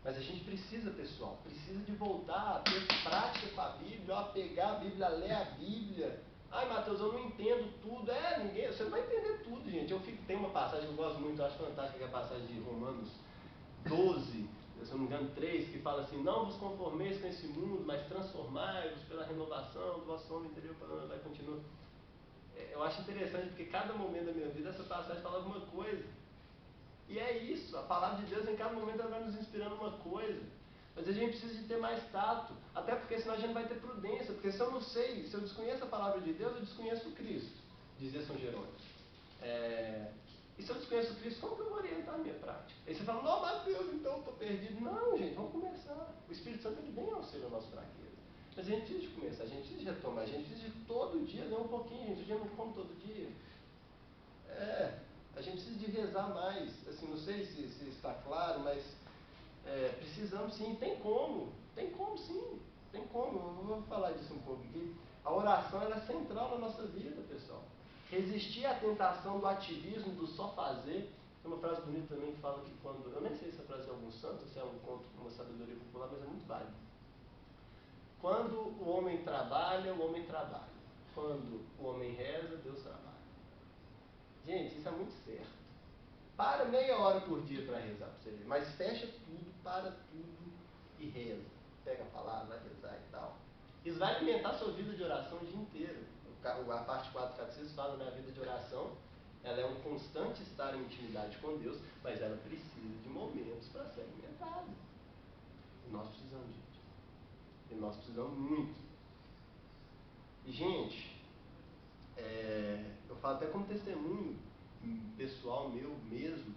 S1: Mas a gente precisa, pessoal, precisa de voltar a ter prática com a Bíblia, a pegar a Bíblia, a ler a Bíblia. Ai, Mateus, eu não entendo tudo. Você não vai entender tudo, gente. Tem uma passagem que eu gosto muito, eu acho fantástica, que é a passagem de Romanos 12, se eu não me engano, 3, que fala assim: não vos conformeis com esse mundo, mas transformai-vos pela renovação do vosso homem interior. Vai continuar. Eu acho interessante, porque cada momento da minha vida, essa passagem fala alguma coisa. E é isso, a palavra de Deus em cada momento ela vai nos inspirando uma coisa. Mas a gente precisa de ter mais tato, até porque senão a gente não vai ter prudência, porque se eu não sei, se eu desconheço a palavra de Deus, eu desconheço o Cristo, dizia São Jerônimo. E se eu desconheço o Cristo, como que eu vou orientar a minha prática? Aí você fala: não, Mateus, então eu estou perdido. Não, gente, vamos começar. O Espírito Santo ele vem auxílio a nossa fraqueza. Mas a gente precisa de começar, a gente precisa de retomar, a gente precisa de todo dia ler um pouquinho, gente. O dia não come todo dia. A gente precisa de rezar mais. Assim, não sei se está claro, mas precisamos sim. Tem como sim. Tem como. Eu vou falar disso um pouco aqui. A oração ela é central na nossa vida, pessoal. Resistir à tentação do ativismo, do só fazer. Tem uma frase bonita também que fala que quando... Eu nem sei se essa frase é algum santo, se é um conto, uma sabedoria popular, mas é muito válida. Quando o homem trabalha, o homem trabalha. Quando o homem reza, Deus trabalha. Gente, isso é muito certo. Para meia hora por dia para rezar, para você ver. Mas fecha tudo, para tudo e reza. Pega a palavra, vai rezar e tal. Isso vai alimentar a sua vida de oração o dia inteiro. A parte 4 do catecismo fala, né? A vida de oração, ela é um constante estar em intimidade com Deus, mas ela precisa de momentos para ser alimentada. E nós precisamos disso. E nós precisamos muito. E, gente, eu falo até como testemunho pessoal meu mesmo,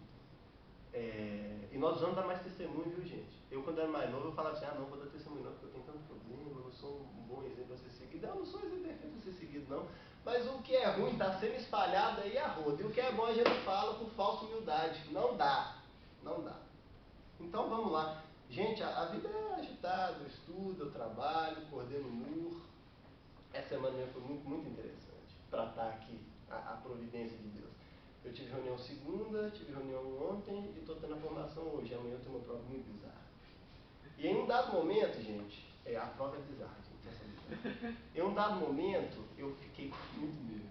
S1: e nós vamos dar mais testemunho, viu, gente? Eu, quando era mais novo, eu falava assim: não vou dar testemunho não, porque eu tenho tanto problema, eu não sou um bom exemplo a ser seguido. Eu não sou exemplo perfeito a ser seguido, não. Mas o que é ruim está sendo espalhado aí a roda. E o que é bom a gente fala por falsa humildade. Não dá. Então vamos lá. Gente, a vida é agitada, eu estudo, eu trabalho, coordeno mur. Essa semana mesmo foi muito, muito interessante para estar aqui, a providência de Deus. Eu tive reunião segunda, tive reunião ontem e estou tendo a formação hoje. Amanhã eu tenho uma prova muito bizarra. E em um dado momento, gente, a prova é bizarra, gente. Em um dado momento, eu fiquei com muito medo.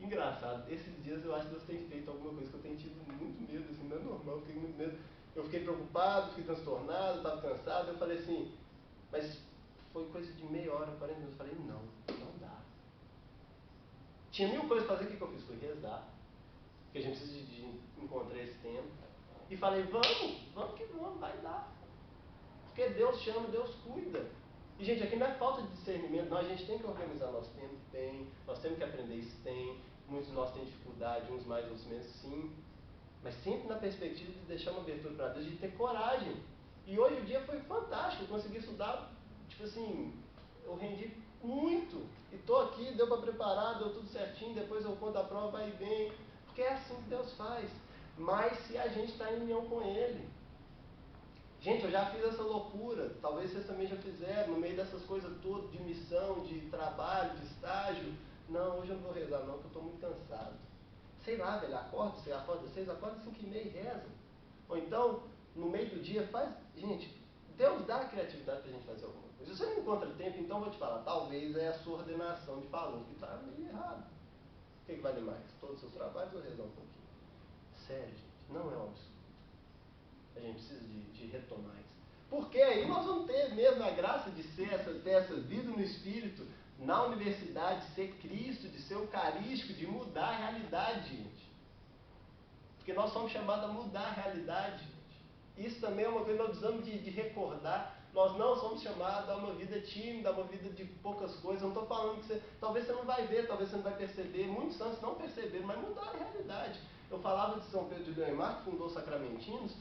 S1: Engraçado, esses dias eu acho que Deus tem feito alguma coisa que eu tenho tido muito medo, assim, não é normal, eu fiquei com muito medo. Eu fiquei preocupado, fiquei transtornado, estava cansado, eu falei assim, mas foi coisa de meia hora, 40 minutos, eu falei: não dá. Tinha 1000 coisas para fazer, o que eu fiz? Fui rezar, porque a gente precisa de encontrar esse tempo. E falei: vamos que vamos, vai dar. Porque Deus chama, Deus cuida. E, gente, aqui não é falta de discernimento, não. A gente tem que organizar nosso tempo, tem. Nós temos que aprender isso, tem. Muitos de nós têm dificuldade, uns mais, outros menos, sim. Mas sempre na perspectiva de deixar uma abertura para Deus, de ter coragem. E hoje o dia foi fantástico, eu consegui estudar, tipo assim, eu rendi Muito. E estou aqui, deu para preparar, deu tudo certinho, depois eu conto a prova, vai e vem. Porque é assim que Deus faz. Mas se a gente está em união com Ele. Gente, eu já fiz essa loucura, talvez vocês também já fizeram, no meio dessas coisas todas, de missão, de trabalho, de estágio. Não, hoje eu não vou rezar não, porque eu estou muito cansado. Sei lá, velho, acorda, você acorda 6, acorda 5h30 e reza. Ou então, no meio do dia, faz... Gente, Deus dá a criatividade para a gente fazer alguma coisa. Se você não encontra tempo, então vou te falar, talvez é a sua ordenação de valor que está meio errado. O que vale mais? Todos os seus trabalhos ou rezar um pouquinho? Sério, gente, não é um absurdo. A gente precisa de retomar isso. Porque aí nós vamos ter mesmo a graça de ter essa vida no Espírito, na universidade, de ser Cristo, de ser eucarístico, de mudar a realidade, gente. Porque nós somos chamados a mudar a realidade, gente. Isso também é uma coisa que nós precisamos de recordar. Nós não somos chamados a uma vida tímida, a uma vida de poucas coisas. Eu não estou falando que talvez você não vai ver, talvez você não vai perceber. Muitos santos não perceberam, mas mudar a realidade. Eu falava de São Pedro de Leão, que fundou os Sacramentinos.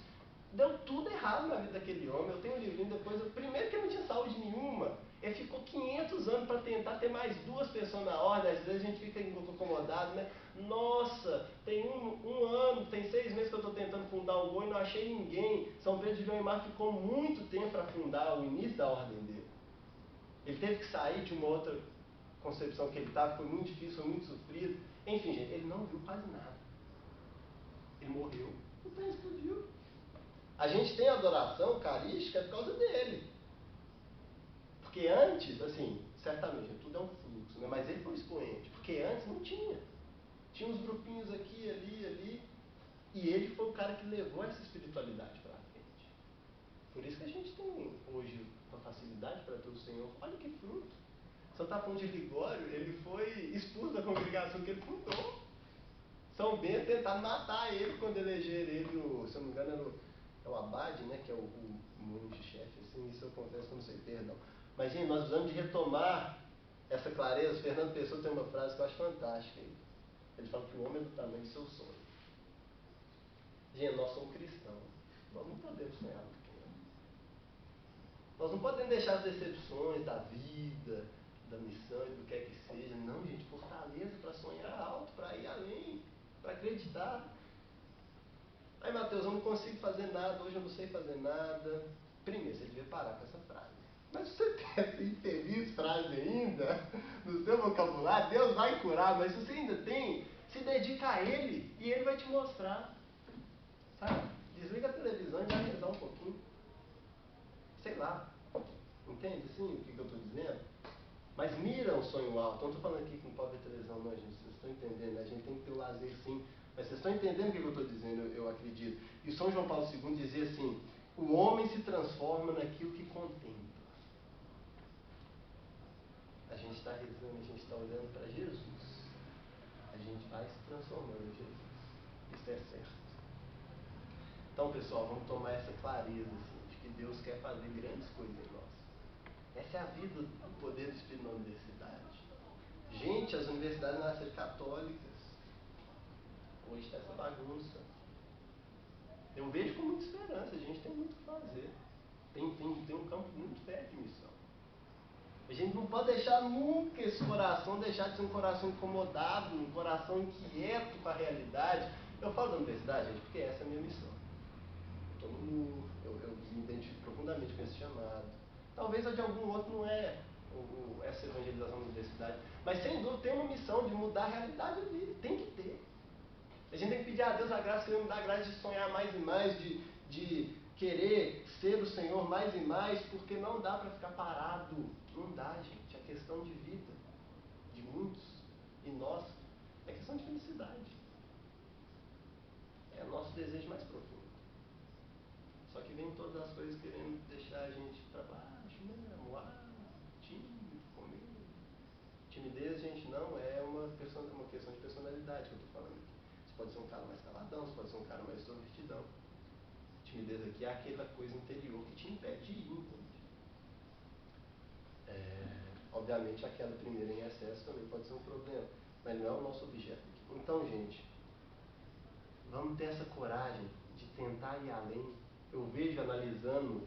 S1: Deu tudo errado na vida daquele homem. Eu tenho um livrinho depois. Primeiro que ele não tinha saúde nenhuma. Ele ficou 500 anos para tentar ter mais 2 pessoas na ordem. Às vezes a gente fica incomodado, né? Nossa, tem um ano, tem 6 meses que eu estou tentando fundar o Goi e não achei ninguém. São Pedro de Leão ficou muito tempo para fundar o início da ordem dele. Ele teve que sair de uma outra concepção que ele estava. Foi muito difícil, foi muito sofrido. Enfim, gente, ele não viu quase nada. Ele morreu. O pé explodiu. A gente tem adoração eucarística por causa dele. Porque antes, assim, certamente, tudo é um fluxo, né? Mas ele foi expoente. Porque antes não tinha. Tinha uns grupinhos aqui, ali. E ele foi o cara que levou essa espiritualidade para frente. Por isso que a gente tem hoje uma facilidade para ter o Senhor. Olha que fruto. Santo Afonso de Ligório, ele foi expulso da congregação que ele fundou. São Bento tentaram matar ele quando elegeram ele no, se eu não me engano, é o abade, né, que é o monge-chefe, assim, isso eu confesso que eu não sei, perdão. Mas, gente, nós precisamos de retomar essa clareza. Fernando Pessoa tem uma frase que eu acho fantástica. Ele fala que o homem é do tamanho do seu sonho. Gente, nós somos cristãos. Nós não podemos sonhar muito pequeno. Nós não podemos deixar as decepções da vida, da missão e do que é que seja. Não, gente, fortaleza para sonhar alto, para ir além, para acreditar. Aí, Mateus, eu não consigo fazer nada, hoje eu não sei fazer nada. Primeiro, você devia parar com essa frase. Mas se você tem essa infeliz frase ainda no seu vocabulário, Deus vai curar, mas se você ainda tem, se dedica a Ele e Ele vai te mostrar. Sabe? Desliga a televisão e vai rezar um pouquinho. Sei lá. Entende assim o que eu estou dizendo? Mas mira um sonho alto. Eu não estou falando aqui que não pode ver televisão, não, gente. Vocês estão entendendo, né? A gente tem que ter o lazer sim. Mas vocês estão entendendo o que eu estou dizendo, eu acredito. E São João Paulo II dizia assim: o homem se transforma naquilo que contempla. A gente está rezando, a gente está olhando para Jesus. A gente vai se transformando em Jesus. Isso é certo. Então, pessoal, vamos tomar essa clareza assim, de que Deus quer fazer grandes coisas em nós. Essa é a vida do poder do Espírito na universidade. Gente, as universidades nasceram católicas. Hoje está essa bagunça. Eu vejo com muita esperança, a gente tem muito o que fazer. Tem um campo muito fértil de missão. A gente não pode deixar nunca esse coração deixar de ser um coração incomodado, um coração inquieto com a realidade. Eu falo da universidade, gente, porque essa é a minha missão. Eu estou no eu me identifico profundamente com esse chamado. Talvez a de algum outro não é essa evangelização da universidade, mas sem dúvida tem uma missão de mudar a realidade ali, tem que ter. A gente tem que pedir a Deus a graça, que Ele nos dá a graça de sonhar mais e mais, de querer ser o Senhor mais e mais, porque não dá para ficar parado. Não dá, gente. É questão de vida, de muitos, e nós, é questão de felicidade. É o nosso desejo mais profundo. Só que vem todas as coisas querendo deixar a gente para baixo, né? Amuar, tímido, com medo. Timidez, gente, não é uma questão de personalidade que eu estou falando aqui. Você pode ser um cara mais caladão, você pode ser um cara mais extrovertidão. Timidez aqui é aquela coisa interior que te impede de ir, entende? Obviamente, aquela primeira em excesso também pode ser um problema, mas não é o nosso objeto aqui. Então, gente, vamos ter essa coragem de tentar ir além. Eu vejo, analisando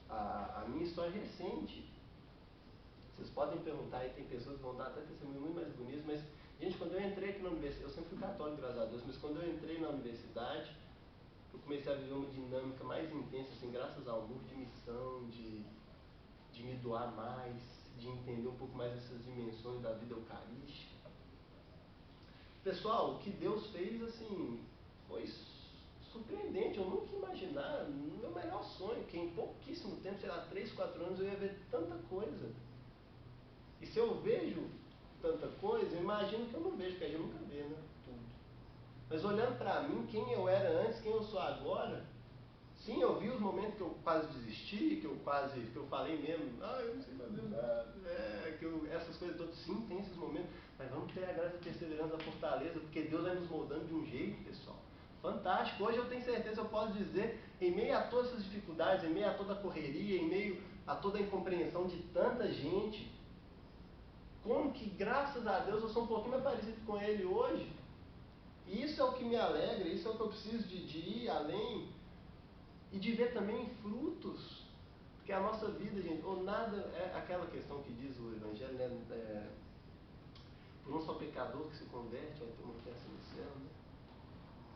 S1: a minha história recente, Vocês podem perguntar, e tem pessoas que vão dar até testemunhos muito mais bonitos, mas, gente, quando eu entrei aqui na universidade, eu sempre fui católico, graças a Deus, mas quando eu entrei na universidade, eu comecei a viver uma dinâmica mais intensa, assim, graças ao amor de missão, de me doar mais, de entender um pouco mais essas dimensões da vida eucarística. Pessoal, o que Deus fez, assim, foi surpreendente. Eu nunca ia imaginar, no meu melhor sonho, que em pouquíssimo tempo, sei lá, 3, 4 anos, eu ia ver tanta coisa. E se eu vejo tanta coisa, eu imagino que eu não vejo, porque a gente nunca vê, né? Tudo. Mas olhando para mim, quem eu era antes, quem eu sou agora, sim, eu vi os momentos que eu quase desisti, que eu falei mesmo, eu não sei fazer nada, essas coisas todas, sim, tem esses momentos, mas vamos ter a graça, a perseverança, a fortaleza, porque Deus vai nos moldando de um jeito, pessoal, fantástico. Hoje eu tenho certeza, eu posso dizer, em meio a todas essas dificuldades, em meio a toda a correria, em meio a toda a incompreensão de tanta gente, como que, graças a Deus, eu sou um pouquinho mais parecido com Ele hoje. E isso é o que me alegra, isso é o que eu preciso de ir além e de ver também frutos. Porque a nossa vida, gente, ou nada, é aquela questão que diz o Evangelho, né? Por um só pecador que se converte, vai ter uma festa no céu,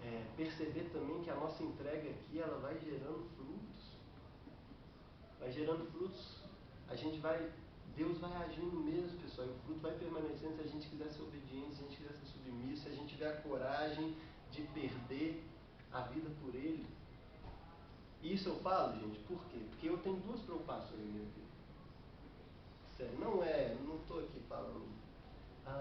S1: né? Perceber também que a nossa entrega aqui, ela vai gerando frutos. Vai gerando frutos. Deus vai agindo mesmo, pessoal, e o fruto vai permanecendo se a gente quiser ser obediente, se a gente quiser ser submisso, se a gente tiver a coragem de perder a vida por Ele. Isso eu falo, gente, por quê? Porque eu tenho 2 preocupações na minha vida. Sério, não estou aqui falando,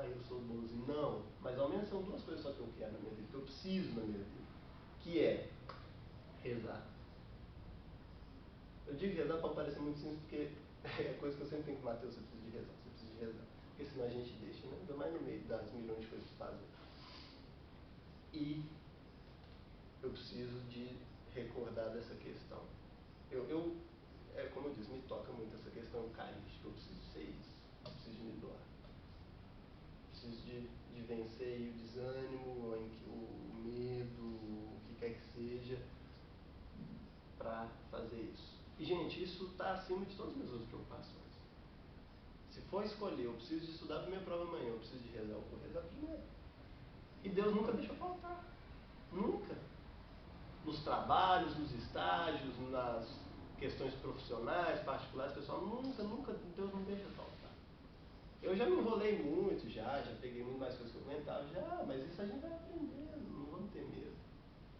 S1: eu sou bonzinho, não. Mas ao menos são 2 coisas só que eu quero na minha vida, que eu preciso na minha vida. Que é rezar. Eu digo rezar para parecer muito simples, porque é coisa que eu sempre tenho que Mateus, você precisa de rezar, você precisa de rezar. Porque senão a gente deixa, né? Ainda mais no meio das milhões de coisas que fazem. E eu preciso de recordar dessa questão. Como eu disse, me toca muito essa questão eucarística. Eu preciso ser isso. Eu preciso de me doar. Preciso de vencer o desânimo, o medo, o que quer que seja, para fazer isso. E, gente, isso está acima de todas as minhas outras preocupações. Se for escolher, eu preciso de estudar para minha prova amanhã, eu preciso de rezar, eu vou rezar primeiro. E Deus nunca deixa faltar. Nunca. Nos trabalhos, nos estágios, nas questões profissionais, particulares, pessoal, nunca Deus não deixa faltar. Eu já me enrolei muito, já peguei muito mais coisas que eu aguentava, mas isso a gente vai aprendendo, não vamos ter medo.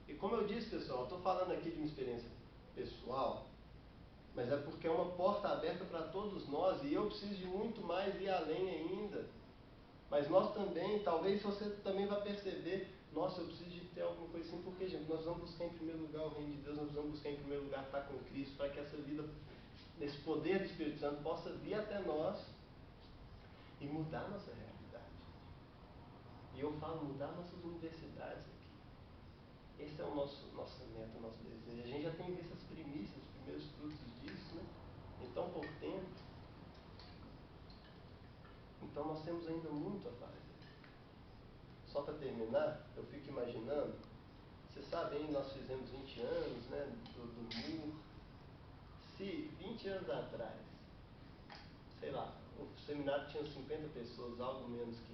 S1: E como eu disse, pessoal, eu estou falando aqui de uma experiência pessoal, mas é porque é uma porta aberta para todos nós, e eu preciso de muito mais ir além ainda. Mas nós também, talvez você também vai perceber, nossa, eu preciso de ter alguma coisa assim, porque, gente, nós vamos buscar em primeiro lugar o reino de Deus, nós vamos buscar em primeiro lugar estar com Cristo, para que essa vida, esse poder do Espírito Santo possa vir até nós e mudar a nossa realidade. E eu falo, mudar nossas universidades aqui. Esse é o nossa meta, o nosso desejo. A gente já tem visto as primícias, os primeiros frutos disso, né? Em tão pouco tempo. Então nós temos ainda muito a fazer. Só para terminar, eu fico imaginando, vocês sabem, nós fizemos 20 anos, né, do MUR. Se 20 anos atrás, sei lá, o seminário tinha 50 pessoas, algo menos que